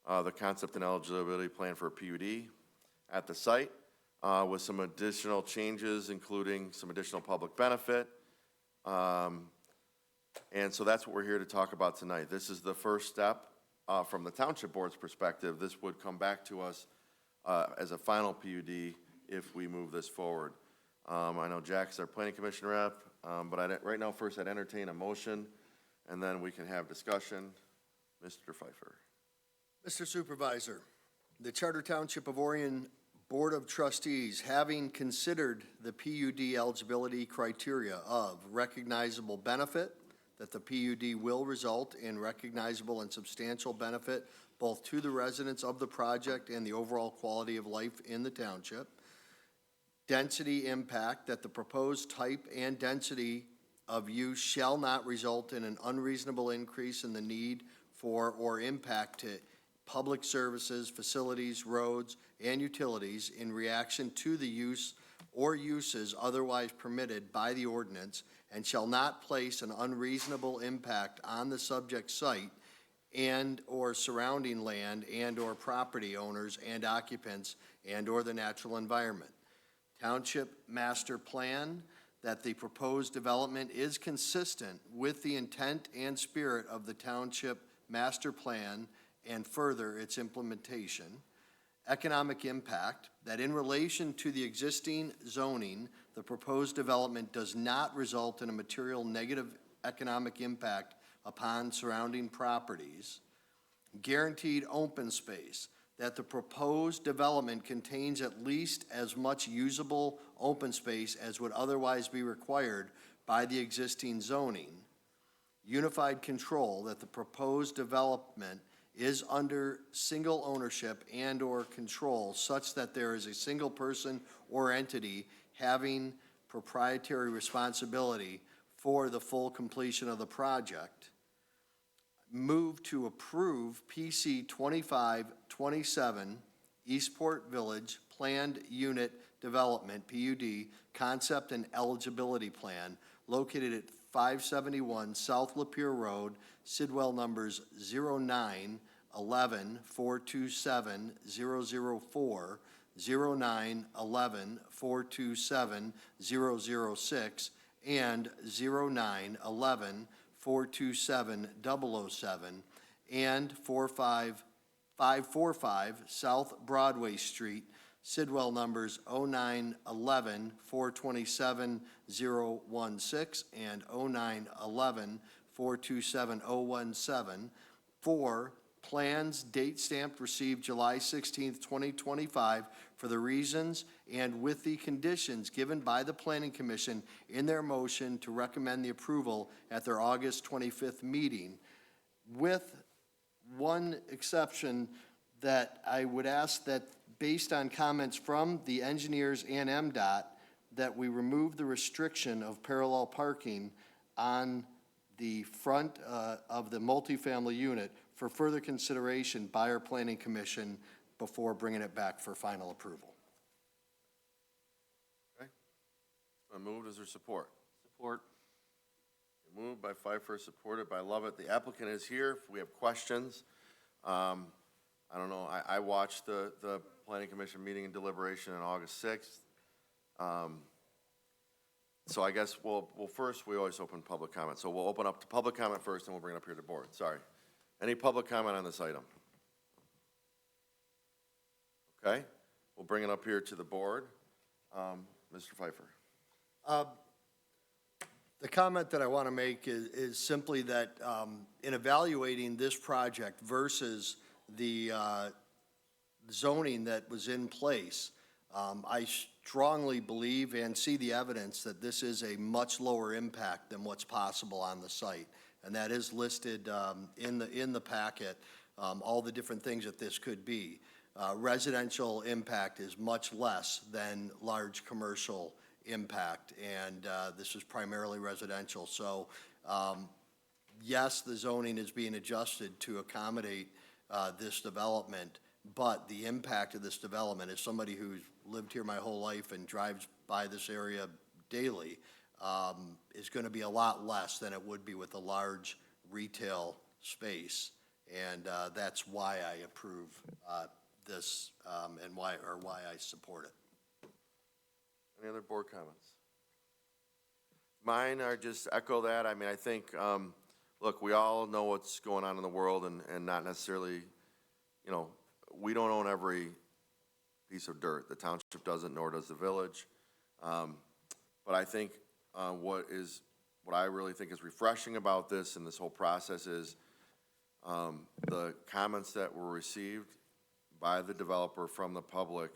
A: the concept and eligibility plan for a PUD at the site with some additional changes, including some additional public benefit. And so that's what we're here to talk about tonight. This is the first step from the Township Board's perspective. This would come back to us as a final PUD if we move this forward. I know Jack's our Planning Commission rep, but right now, first I'd entertain a motion, and then we can have discussion. Mr. Pfeiffer.
J: Mr. Supervisor, the Charter Township of Orion Board of Trustees, having considered the PUD eligibility criteria of recognizable benefit, that the PUD will result in recognizable and substantial benefit both to the residents of the project and the overall quality of life in the township. Density impact, that the proposed type and density of use shall not result in an unreasonable increase in the need for or impact to public services, facilities, roads, and utilities in reaction to the use or uses otherwise permitted by the ordinance, and shall not place an unreasonable impact on the subject site and or surrounding land and or property owners and occupants and or the natural environment. Township Master Plan, that the proposed development is consistent with the intent and spirit of the Township Master Plan and further its implementation. Economic impact, that in relation to the existing zoning, the proposed development does not result in a material negative economic impact upon surrounding properties. Guaranteed open space, that the proposed development contains at least as much usable open space as would otherwise be required by the existing zoning. Unified control, that the proposed development is under single ownership and or control such that there is a single person or entity having proprietary responsibility for the full completion of the project. Move to approve PC 2527 Eastport Village Planned Unit Development PUD Concept and Eligibility Plan located at 571 South Lapeer Road, Sidwell numbers 0911-427-004, 0911-427-006, and 0911-427-007, and 545 South Broadway Street, Sidwell numbers 0911-427-016 and 0911-427-017, for plans date stamped received July 16th, 2025, for the reasons and with the conditions given by the Planning Commission in their motion to recommend the approval at their August 25th meeting, with one exception that I would ask that, based on comments from the engineers and MDOT, that we remove the restriction of parallel parking on the front of the multifamily unit for further consideration by our planning commission before bringing it back for final approval.
A: Okay. It's been moved. Is there support?
C: Support.
A: Moved by Pfeiffer, supported by Lovett. The applicant is here. If we have questions, I don't know, I watched the planning commission meeting and deliberation on August 6th. So I guess first, we always open public comment. So we'll open up to public comment first, and we'll bring it up here to the board. Sorry. Any public comment on this item? Okay, we'll bring it up here to the board. Mr. Pfeiffer.
J: The comment that I want to make is simply that in evaluating this project versus the zoning that was in place, I strongly believe and see the evidence that this is a much lower impact than what's possible on the site. And that is listed in the packet, all the different things that this could be. Residential impact is much less than large commercial impact, and this is primarily residential. So, yes, the zoning is being adjusted to accommodate this development, but the impact of this development, as somebody who's lived here my whole life and drives by this area daily, is going to be a lot less than it would be with a large retail space. And that's why I approve this and why I support it.
A: Any other board comments? Mine are just echo that. I mean, I think, look, we all know what's going on in the world and not necessarily, you know, we don't own every piece of dirt. The township doesn't, nor does the village. But I think what I really think is refreshing about this and this whole process is the comments that were received by the developer from the public,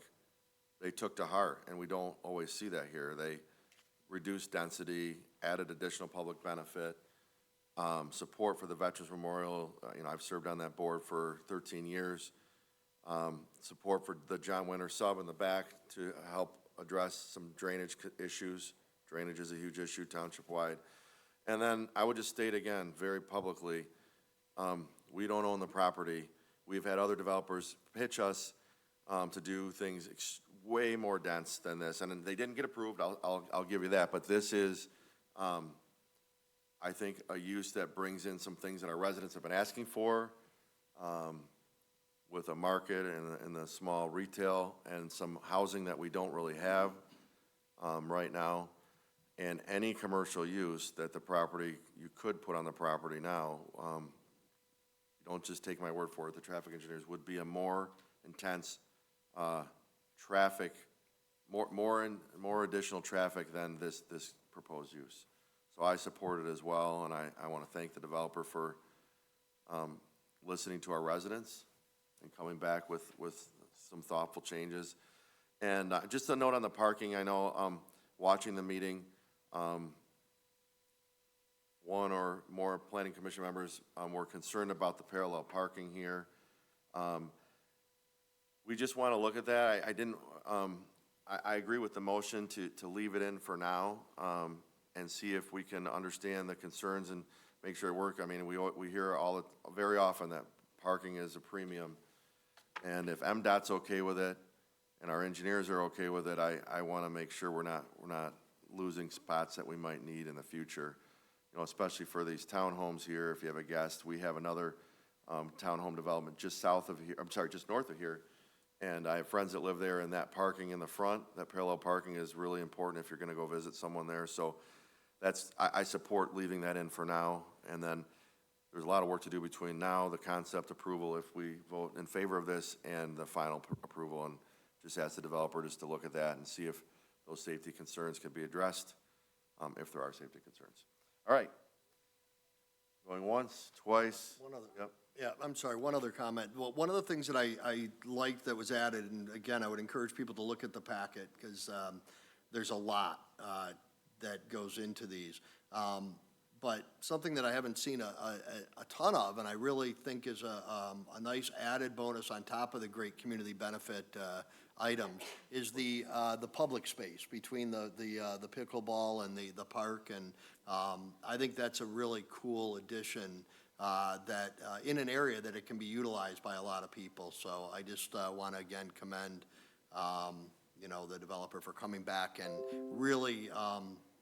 A: they took to heart, and we don't always see that here. They reduced density, added additional public benefit, support for the Veterans Memorial. You know, I've served on that board for 13 years. Support for the John Winter sub in the back to help address some drainage issues. Drainage is a huge issue township-wide. And then I would just state again, very publicly, we don't own the property. We've had other developers pitch us to do things way more dense than this, and they didn't get approved, I'll give you that, but this is, I think, a use that brings in some things that our residents have been asking for, with a market and the small retail and some housing that we don't really have right now, and any commercial use that the property, you could put on the property now. Don't just take my word for it, the traffic engineers would be a more intense traffic, more additional traffic than this proposed use. So I support it as well, and I want to thank the developer for listening to our residents and coming back with some thoughtful changes. And just a note on the parking, I know watching the meeting, one or more planning commission members were concerned about the parallel parking here. We just want to look at that. I agree with the motion to leave it in for now and see if we can understand the concerns and make sure it works. I mean, we hear very often that parking is a premium. And if MDOT's okay with it and our engineers are okay with it, I want to make sure we're not losing spots that we might need in the future. You know, especially for these townhomes here. If you have a guest, we have another townhome development just north of here. And I have friends that live there, and that parking in the front, that parallel parking is really important if you're going to go visit someone there. So I support leaving that in for now. And then there's a lot of work to do between now, the concept approval, if we vote in favor of this, and the final approval. And just ask the developer just to look at that and see if those safety concerns can be addressed, if there are safety concerns. All right. Going once, twice.
J: One other.
A: Yep.
J: Yeah, I'm sorry, one other comment. Well, one of the things that I liked that was added, and again, I would encourage people to look at the packet, because there's a lot that goes into these. But something that I haven't seen a ton of, and I really think is a nice added bonus on top of the great community benefit items is the public space between the pickleball and the park. And I think that's a really cool addition that, in an area that it can be utilized by a lot of people. So I just want to again commend, the developer for coming back and really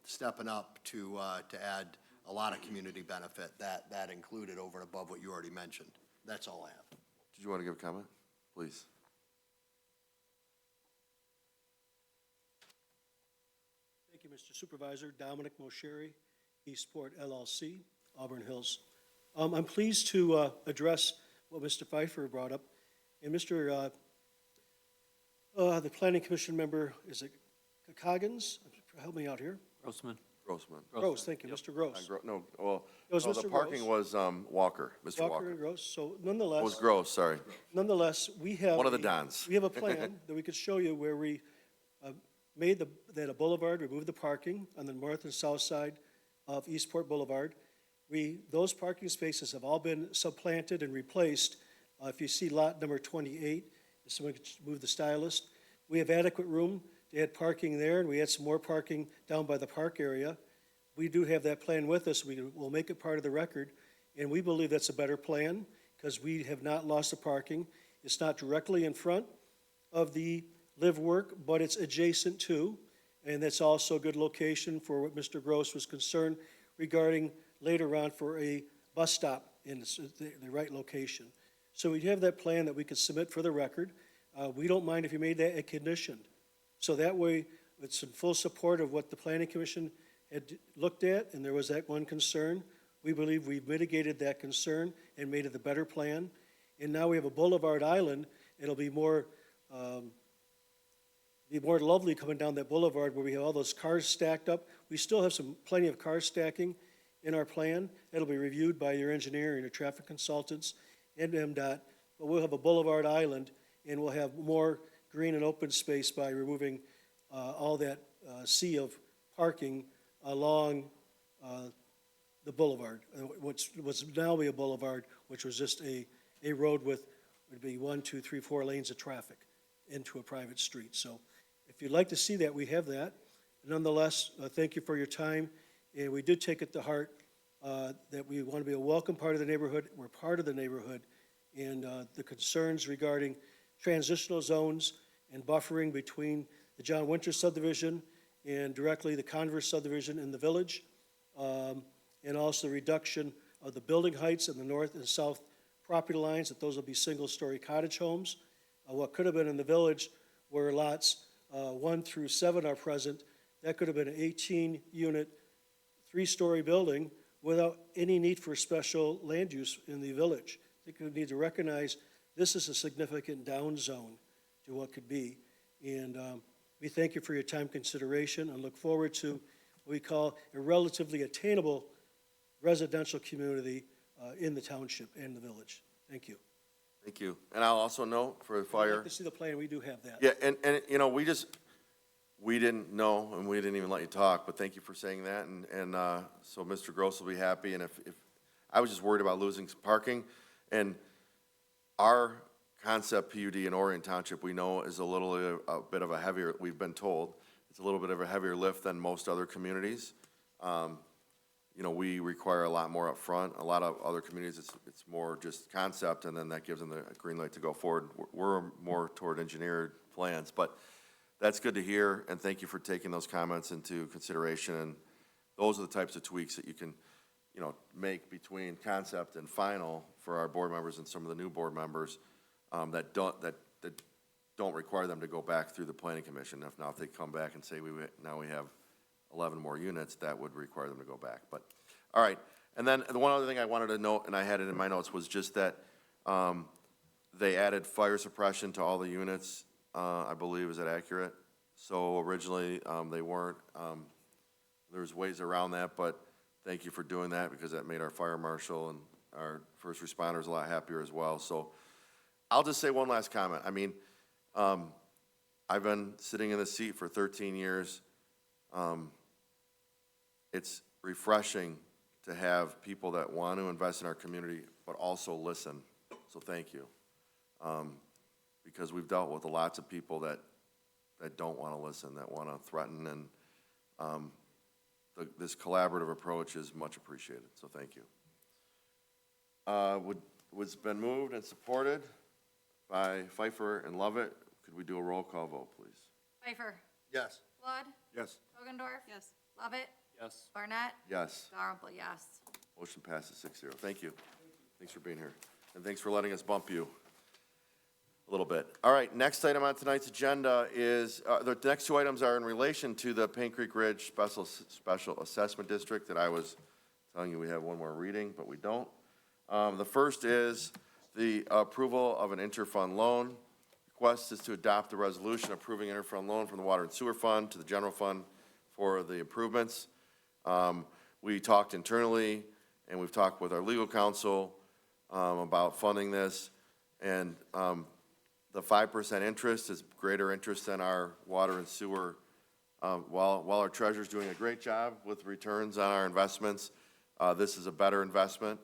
J: stepping up to add a lot of community benefit, that included over and above what you already mentioned. That's all I have.
A: Did you want to give a comment? Please.
M: Thank you, Mr. Supervisor. Dominic Mosheri, Eastport LLC, Auburn Hills. I'm pleased to address what Mr. Pfeiffer brought up. And Mr. The Planning Commission member, is it Coggins? Help me out here.
A: Grossman.
M: Gross, thank you, Mr. Gross.
A: No, well,
M: It was
A: the
M: Mr.
A: parking was Walker, Mr.
M: Walker
A: Walker.
M: and Gross. So
A: It was
M: nonetheless,
A: Gross, sorry.
M: we have.
A: One of the Dons.
M: We have a plan that we could show you where we made that a boulevard, removed the parking on the north and south side of Eastport Boulevard. Those parking spaces have all been supplanted and replaced. If you see lot number 28, if someone could move the stylus, we have adequate room to add parking there, and we had some more parking down by the park area. We do have that plan with us. We will make it part of the record, and we believe that's a better plan because we have not lost the parking. It's not directly in front of the live work, but it's adjacent to, and that's also a good location for what Mr. Gross was concerned regarding later on for a bus stop in the right location. So we have that plan that we could submit for the record. We don't mind if you made that a condition. So that way, it's in full support of what the Planning Commission had looked at, and there was that one concern. We believe we've mitigated that concern and made it the better plan. And now we have a boulevard island. It'll be more lovely coming down that boulevard where we have all those cars stacked up. We still have plenty of car stacking in our plan. It'll be reviewed by your engineer and your traffic consultants and MDOT. But we'll have a boulevard island, and we'll have more green and open space by removing all that sea of parking along the boulevard, which was now be a boulevard, which was just a road with, would be 1, 2, 3, 4 lanes of traffic into a private street. So if you'd like to see that, we have that. Nonetheless, thank you for your time, and we did take it to heart that we want to be a welcome part of the neighborhood. We're part of the neighborhood, and the concerns regarding transitional zones and buffering between the John Winters subdivision and directly the Converse subdivision in the village, and also the reduction of the building heights in the north and south property lines, that those will be single-story cottage homes. What could have been in the village where lots 1 through 7 are present, that could have been an 18-unit, 3-story building without any need for special land use in the village. I think we need to recognize this is a significant down zone to what could be. And we thank you for your time consideration and look forward to what we call a relatively attainable residential community in the township and the village. Thank you.
A: Thank you. And I'll also note for the
M: If you'd
A: fire.
M: like to see the plan, we do have that.
A: Yeah, and we didn't know, and we didn't even let you talk, but thank you for saying that, and so Mr. Gross will be happy, and if I was just worried about losing some parking, and our concept PUD in Orion Township, we know is a bit of a heavier, we've been told, it's a little bit of a heavier lift than most other communities. We require a lot more up front. A lot of other communities, it's more just concept, and then that gives them the green light to go forward. We're more toward engineered plans, but that's good to hear, and thank you for taking those comments into consideration. And those are the types of tweaks that you can, make between concept and final for our board members and some of the new board members that don't require them to go back through the planning commission. If they come back and say now we have 11 more units, that would require them to go back. But all right, and then the one other thing I wanted to note, and I had it in my notes, was just that they added fire suppression to all the units. I believe, is that accurate? So originally, they weren't, there's ways around that, but thank you for doing that because that made our fire marshal and our first responders a lot happier as well. So I'll just say one last comment. I mean, I've been sitting in this seat for 13 years. It's refreshing to have people that want to invest in our community, but also listen. So thank you. because we've dealt with lots of people that don't want to listen, that want to threaten, and this collaborative approach is much appreciated, so thank you. Was been moved and supported by Pfeiffer and Lovett. Could we do a roll call vote, please?
B: Pfeiffer.
J: Yes.
B: Flood.
K: Yes.
B: Hogendorf. Yes. Lovett.
C: Yes.
B: Barnett.
A: Yes.
B: Dalrymple, yes.
A: Motion passes 6-0. Thank you. Thanks for being here, and thanks for letting us bump you a little bit. All right, next item on tonight's agenda is, the next two items are in relation to the Paint Creek Ridge Special Assessment District that I was telling you we have one more reading, but we don't. The first is the approval of an interfund loan. Request is to adopt the resolution approving interfund loan from the Water and Sewer Fund to the General Fund for the improvements. We talked internally, and we've talked with our legal counsel about funding this, and the 5% interest is greater interest than our water and sewer. While our treasurer's doing a great job with returns on our investments, this is a better investment,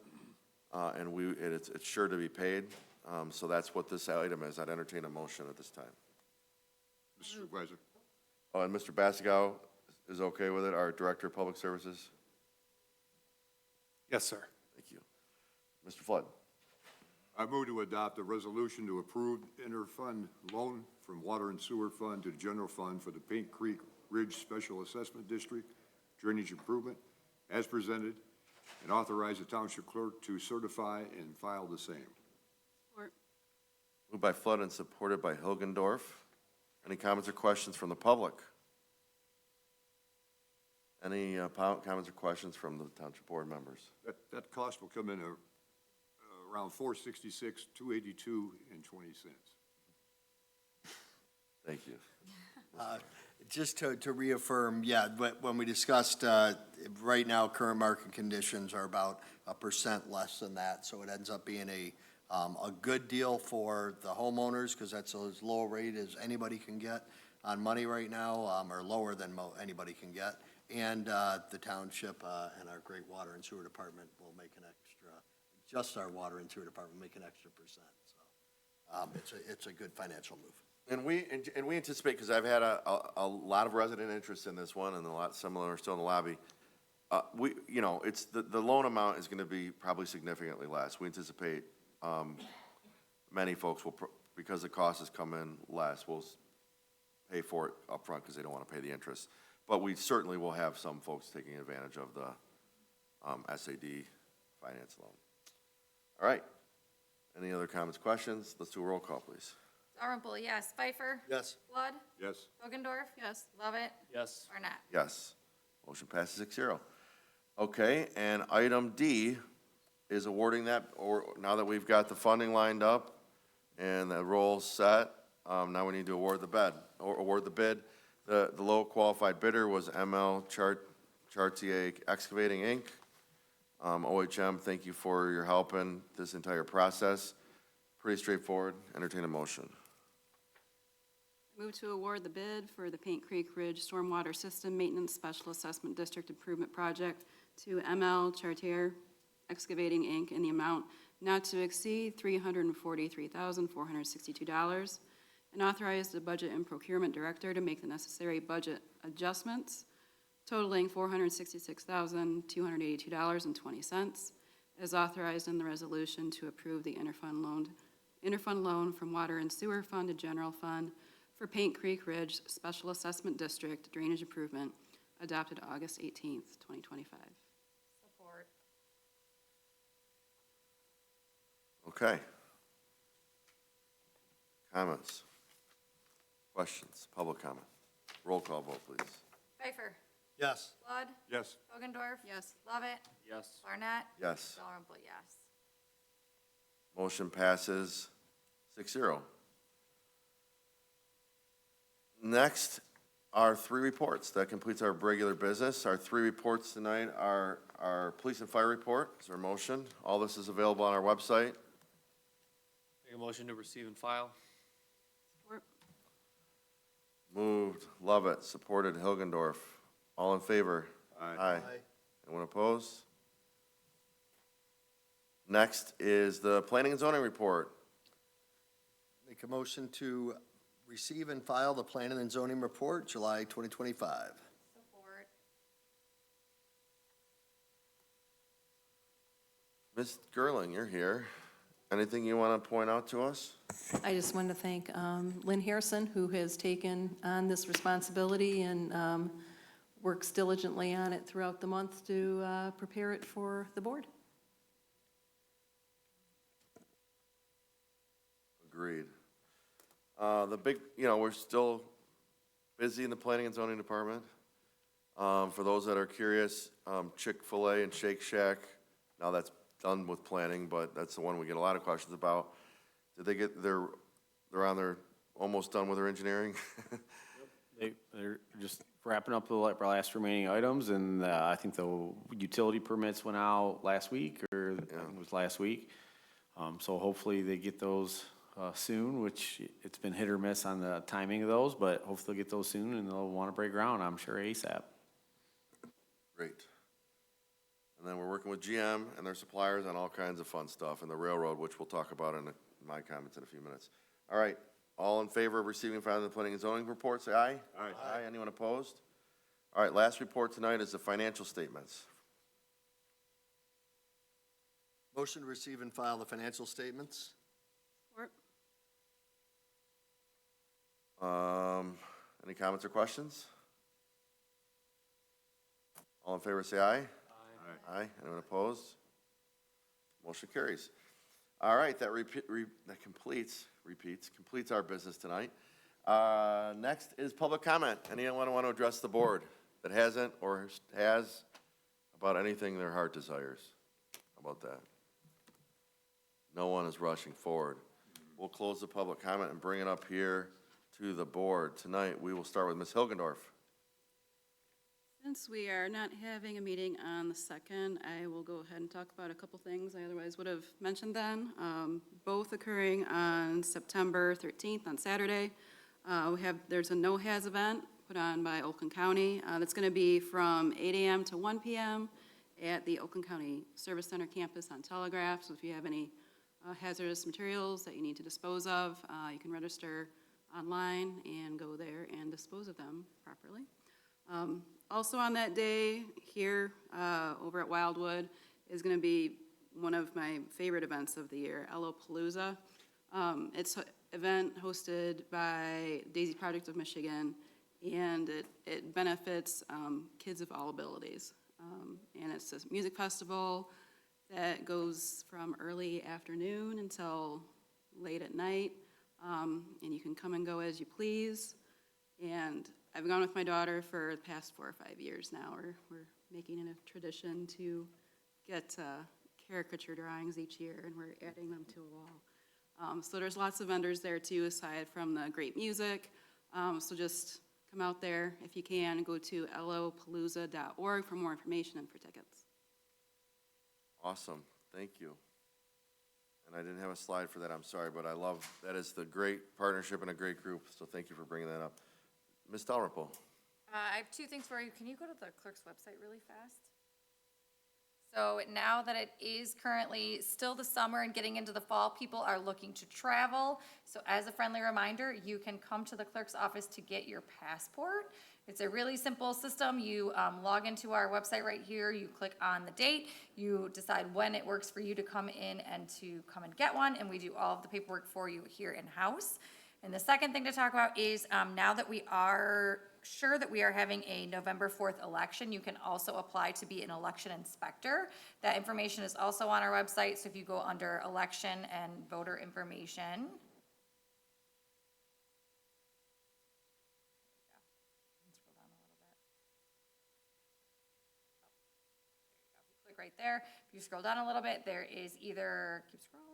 A: and it's sure to be paid. So that's what this item is. I'd entertain a motion at this time.
K: Mr. Supervisor.
A: Oh, and Mr. Bassigow is okay with it, our Director of Public Services?
N: Yes, sir.
A: Thank you. Mr. Flood?
K: I move to adopt a resolution to approve interfund loan from Water and Sewer Fund to the General Fund for the Paint Creek Ridge Special Assessment District drainage improvement as presented, and authorize the township clerk to certify and file the same.
A: Moved by Flood and supported by Hilgendorf. Any comments or questions from the public? Any comments or questions from the township board members?
K: That cost will come in around $466, $282.20.
A: Thank you.
J: Just to reaffirm, yeah, when we discussed, right now, current market conditions are about 1% less than that, so it ends up being a good deal for the homeowners, because that's as low a rate as anybody can get on money right now, or lower than anybody can get. And the township and our great water and sewer department will make an extra, just our water and sewer department make an extra %. So it's a good financial move.
A: And we anticipate, because I've had a lot of resident interest in this one, and some of them are still in the lobby. It's the loan amount is going to be probably significantly less. We anticipate many folks will, because the cost has come in less, will pay for it upfront because they don't want to pay the interest. But we certainly will have some folks taking advantage of the SAD finance loan. All right. Any other comments, questions? Let's do a roll call, please.
B: Dalrymple, yes. Pfeiffer.
J: Yes.
B: Flood.
K: Yes.
B: Hogendorf. Yes. Lovett.
C: Yes.
B: Barnett.
A: Yes. Motion passes 6-0. Okay, and item D is awarding that, or now that we've got the funding lined up and the roll's set, now we need to award the bid. The low qualified bidder was ML Chartier Excavating, Inc. OHM, thank you for your help in this entire process. Pretty straightforward. Entertain a motion.
O: Move to award the bid for the Paint Creek Ridge Stormwater System Maintenance Special Assessment District Improvement Project to ML Chartier Excavating, Inc. in the amount not to exceed $343,462, and authorize the Budget and Procurement Director to make the necessary budget adjustments totaling $466,282.20, as authorized in the resolution to approve the interfund loan from Water and Sewer Fund to General Fund for Paint Creek Ridge Special Assessment District Drainage Improvement, adopted August 18th, 2025.
B: Support.
A: Okay. Comments? Questions? Public comment? Roll call vote, please.
B: Pfeiffer.
J: Yes.
B: Flood.
K: Yes.
B: Hogendorf. Yes. Lovett.
C: Yes.
B: Barnett.
A: Yes.
B: Dalrymple, yes.
A: Motion passes 6-0. Next are 3 reports. That completes our regular business. Our 3 reports tonight are our police and fire report. Is there a motion? All this is available on our website.
C: Make a motion to receive and file.
O: Support.
A: Moved, Lovett, supported Hilgendorf. All in favor?
K: Aye.
A: Anyone opposed? Next is the planning and zoning report.
J: Make a motion to receive and file the planning and zoning report, July 2025.
B: Support.
A: Ms. Gerling, you're here. Anything you want to point out to us?
N: I just wanted to thank Lynn Harrison, who has taken on this responsibility and works diligently on it throughout the month to prepare it for the board.
A: Agreed. The big, we're still busy in the planning and zoning department. For those that are curious, Chick-fil-A and Shake Shack, now that's done with planning, but that's the one we get a lot of questions about. Did they get they're almost done with their engineering?
I: They're just wrapping up the last remaining items, and I think the utility permits went out last week, or I think it was last week. So hopefully they get those soon, which it's been hit or miss on the timing of those, but hopefully they'll get those soon, and they'll want to break ground, I'm sure, ASAP.
A: Great. And then we're working with GM and their suppliers on all kinds of fun stuff, and the railroad, which we'll talk about in my comments in a few minutes. All right, all in favor of receiving and filing the planning and zoning report, say aye.
K: Aye.
A: Aye, anyone opposed? All right, last report tonight is the financial statements.
J: Motion to receive and file the financial statements.
O: Support.
A: Any comments or questions? All in favor, say aye. Aye. Anyone opposed? Motion carries. All right, that completes our business tonight. Next is public comment. Anyone want to address the board that hasn't or has about anything their heart desires? How about that? No one is rushing forward. We'll close the public comment and bring it up here to the board. Tonight, we will start with Ms. Hilgendorf.
O: Since we are not having a meeting on the 2nd, I will go ahead and talk about a couple things I otherwise would have mentioned then, both occurring on September 13th on Saturday. There's a no-haz event put on by Oakland County. That's going to be from 8 a.m. to 1 p.m. at the Oakland County Service Center campus on Telegraph. So if you have any hazardous materials that you need to dispose of, you can register online and go there and dispose of them properly. Also on that day, here over at Wildwood, is going to be one of my favorite events of the year, Palooza. It's an event hosted by Daisy Project of Michigan, and it benefits kids of all abilities. And it's a music festival that goes from early afternoon until late at night, and you can come and go as you please. And I've gone with my daughter for the past 4 or 5 years now. We're making it a tradition to get caricature drawings each year, and we're adding them to a wall. So there's lots of vendors there too, aside from the great music. So just come out there if you can, and go to lopalooza.org for more information and for tickets.
A: Awesome, thank you. And I didn't have a slide for that, I'm sorry, but that is the great partnership and a great group, so thank you for bringing that up. Ms. Dalrymple.
B: I have two things for you. Can you go to the clerk's website really fast? So now that it is currently still the summer and getting into the fall, people are looking to travel. So as a friendly reminder, you can come to the clerk's office to get your passport. It's a really simple system. You log into our website right here. You click on the date. You decide when it works for you to come in and to come and get one. And we do all of the paperwork for you here in-house. And the second thing to talk about is now that we are sure that we are having a November 4th election, you can also apply to be an election inspector. That information is also on our website, so if you go under election and voter information. Click right there. If you scroll down a little bit, there is either, keep scrolling.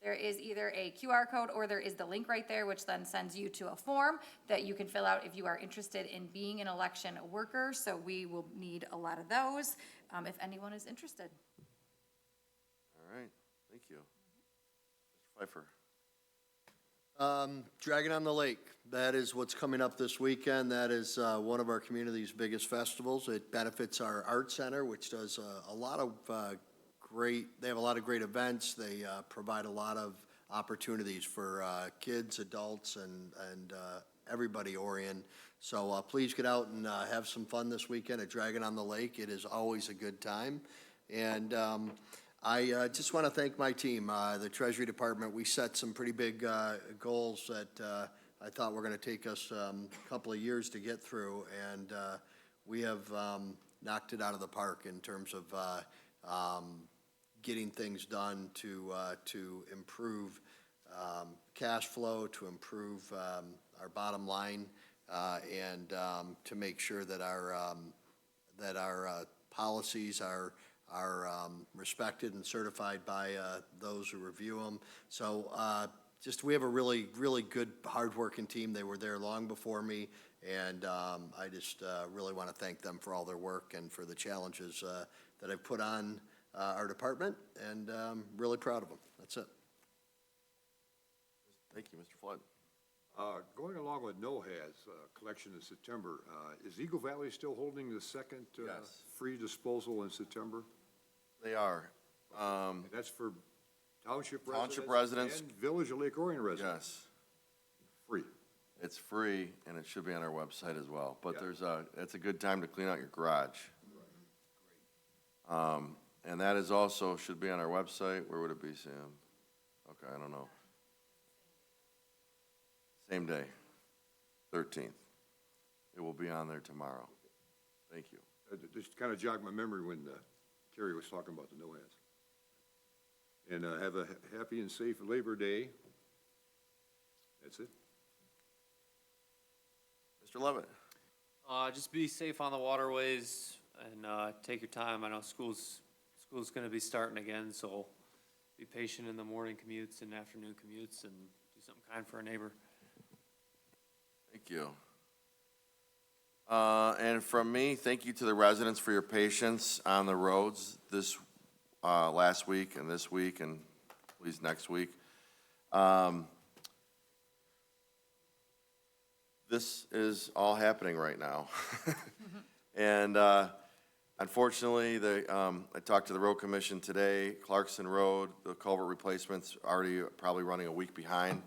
B: There is either a QR code or there is the link right there, which then sends you to a form that you can fill out if you are interested in being an election worker. So we will need a lot of those if anyone is interested.
A: All right, thank you. Mr. Pfeiffer.
J: Dragon on the Lake, that is what's coming up this weekend. That is one of our community's biggest festivals. It benefits our art center, which does a lot of they have a lot of great events. They provide a lot of opportunities for kids, adults, and everybody Orion. So please get out and have some fun this weekend at Dragon on the Lake. It is always a good time. And I just want to thank my team, the Treasury Department. We set some pretty big goals that I thought were going to take us a couple of years to get through, and we have knocked it out of the park in terms of getting things done to improve cash flow, to improve our bottom line, and to make sure that our policies are respected and certified by those who review them. So we have a really, really good, hardworking team. They were there long before me, and I just really want to thank them for all their work and for the challenges that I've put on our department, and really proud of them. That's it.
A: Thank you, Mr. Flood.
K: Going along with NOHA's collection in September, is Eagle Valley still holding the second
A: Yes.
K: free disposal in September?
A: They are.
K: And that's for township
A: residents.
K: and Village of Lake Orion residents?
A: Yes,
K: Free.
A: it's free, and it should be on our website as well. But
K: Yeah.
A: it's a good time to clean out your garage. And that is also, should be on our website. Where would it be, Sam? Okay, I don't know. Same day, 13th. It will be on there tomorrow. Thank you.
K: Just kind of jogged my memory when Kerry was talking about the NOAS. And have a happy and safe Labor Day. That's it.
A: Mr. Levitt?
C: Just be safe on the waterways and take your time. I know school's going to be starting again, so be patient in the morning commutes and afternoon commutes and do something kind for a neighbor.
A: Thank you. And from me, thank you to the residents for your patience on the roads this last week and this week and please next week. This is all happening right now. And unfortunately, I talked to the road commission today. Clarkson Road, the culvert replacement's already probably running a week behind,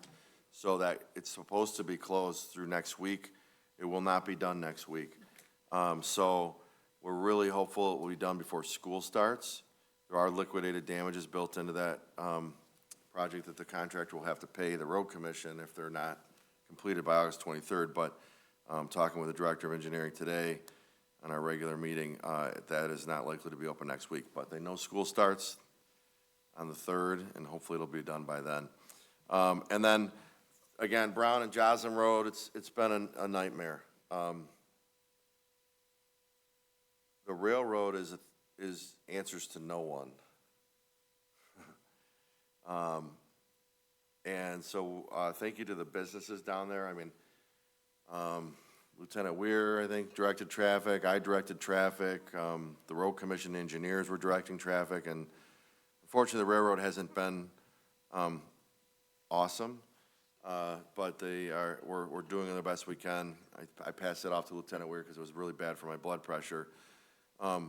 A: so that it's supposed to be closed through next week. It will not be done next week. So we're really hopeful it will be done before school starts. There are liquidated damages built into that project that the contractor will have to pay the road commission if they're not completed by August 23rd. But talking with the director of engineering today on our regular meeting, that is not likely to be open next week. But they know school starts on the 3rd, and hopefully it'll be done by then. And then, again, Brown and Joslin Road, it's been a nightmare. The railroad is answers to no one. And so, thank you to the businesses down there. I mean, Lieutenant Weir, I think, directed traffic. I directed traffic. The road commission engineers were directing traffic. And unfortunately, the railroad hasn't been awesome. But we're doing the best we can. I passed it off to Lieutenant Weir because it was really bad for my blood pressure.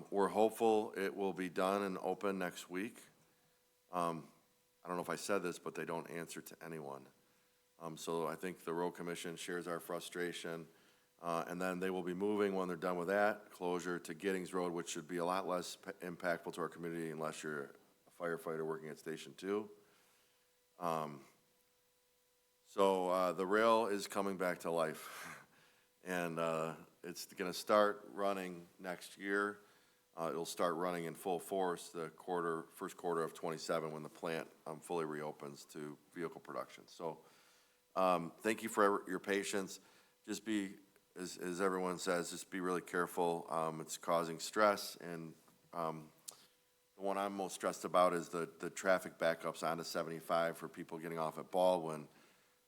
A: We're hopeful it will be done and open next week. I don't know if I said this, but they don't answer to anyone. So I think the road commission shares our frustration. And then they will be moving when they're done with that closure to Giddings Road, which should be a lot less impactful to our community unless you're a firefighter working at Station 2. So the rail is coming back to life. And it's going to start running next year. It'll start running in full force the first quarter of 27 when the plant fully reopens to vehicle production. So thank you for your patience. Just be, as everyone says, just be really careful. It's causing stress, and the one I'm most stressed about is the traffic backups onto 75 for people getting off at Baldwin.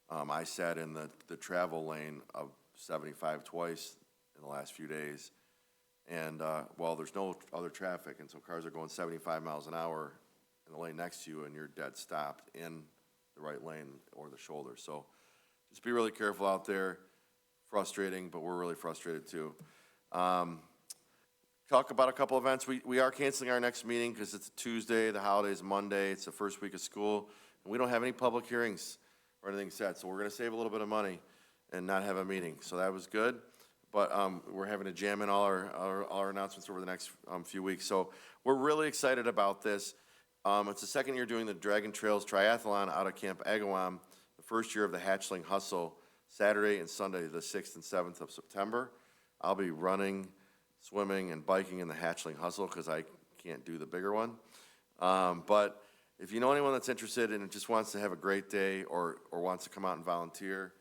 A: I sat in the travel lane of 75 twice in the last few days. And, there's no other traffic, and so cars are going 75 miles an hour in the lane next to you, and you're dead stopped in the right lane or the shoulder. So just be really careful out there. Frustrating, but we're really frustrated too. Talk about a couple events. We are canceling our next meeting because it's a Tuesday, the holiday's Monday, it's the first week of school. And we don't have any public hearings or anything set, so we're gonna save a little bit of money and not have a meeting. So that was good. But we're having to jam in all our announcements over the next few weeks. So we're really excited about this. It's the second year doing the Dragon Trails Triathlon out of Camp Agawam, the first year of the Hatchling Hustle, Saturday and Sunday, the 6th and 7th of September. I'll be running, swimming, and biking in the Hatchling Hustle because I can't do the bigger one. But if you know anyone that's interested and just wants to have a great day or wants to come out and volunteer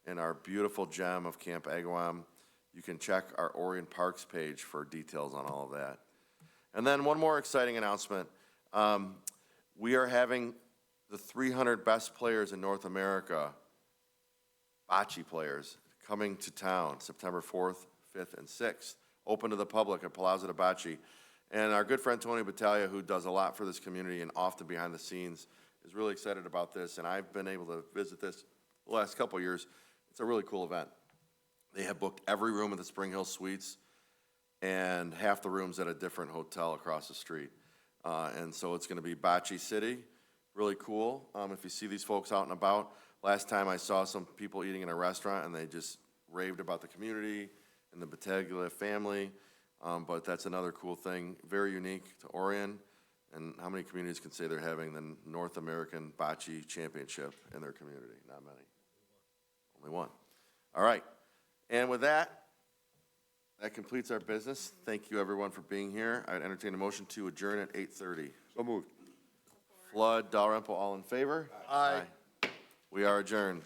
A: in our beautiful gem of Camp Agawam, you can check our Orion Parks page for details on all of that. And then one more exciting announcement. We are having the 300 best players in North America, bocce players, coming to town September 4th, 5th, and 6th, open to the public at Palazzo de Bocce. And our good friend Tony Battaglia, who does a lot for this community and often behind the scenes, is really excited about this, and I've been able to visit this the last couple of years. It's a really cool event. They have booked every room at the Spring Hill Suites and half the rooms at a different hotel across the street. And so it's gonna be Bocce City, really cool. If you see these folks out and about, last time I saw some people eating in a restaurant and they just raved about the community and the Battaglia family. But that's another cool thing, very unique to Orion. And how many communities can say they're having the North American Bocce Championship in their community? Not many. Only one. All right. And with that, that completes our business. Thank you, everyone, for being here. I'd entertain a motion to adjourn at 8:30.
K: So moved.
A: Flood, Dalrymple, all in favor?
J: Aye.
A: We are adjourned.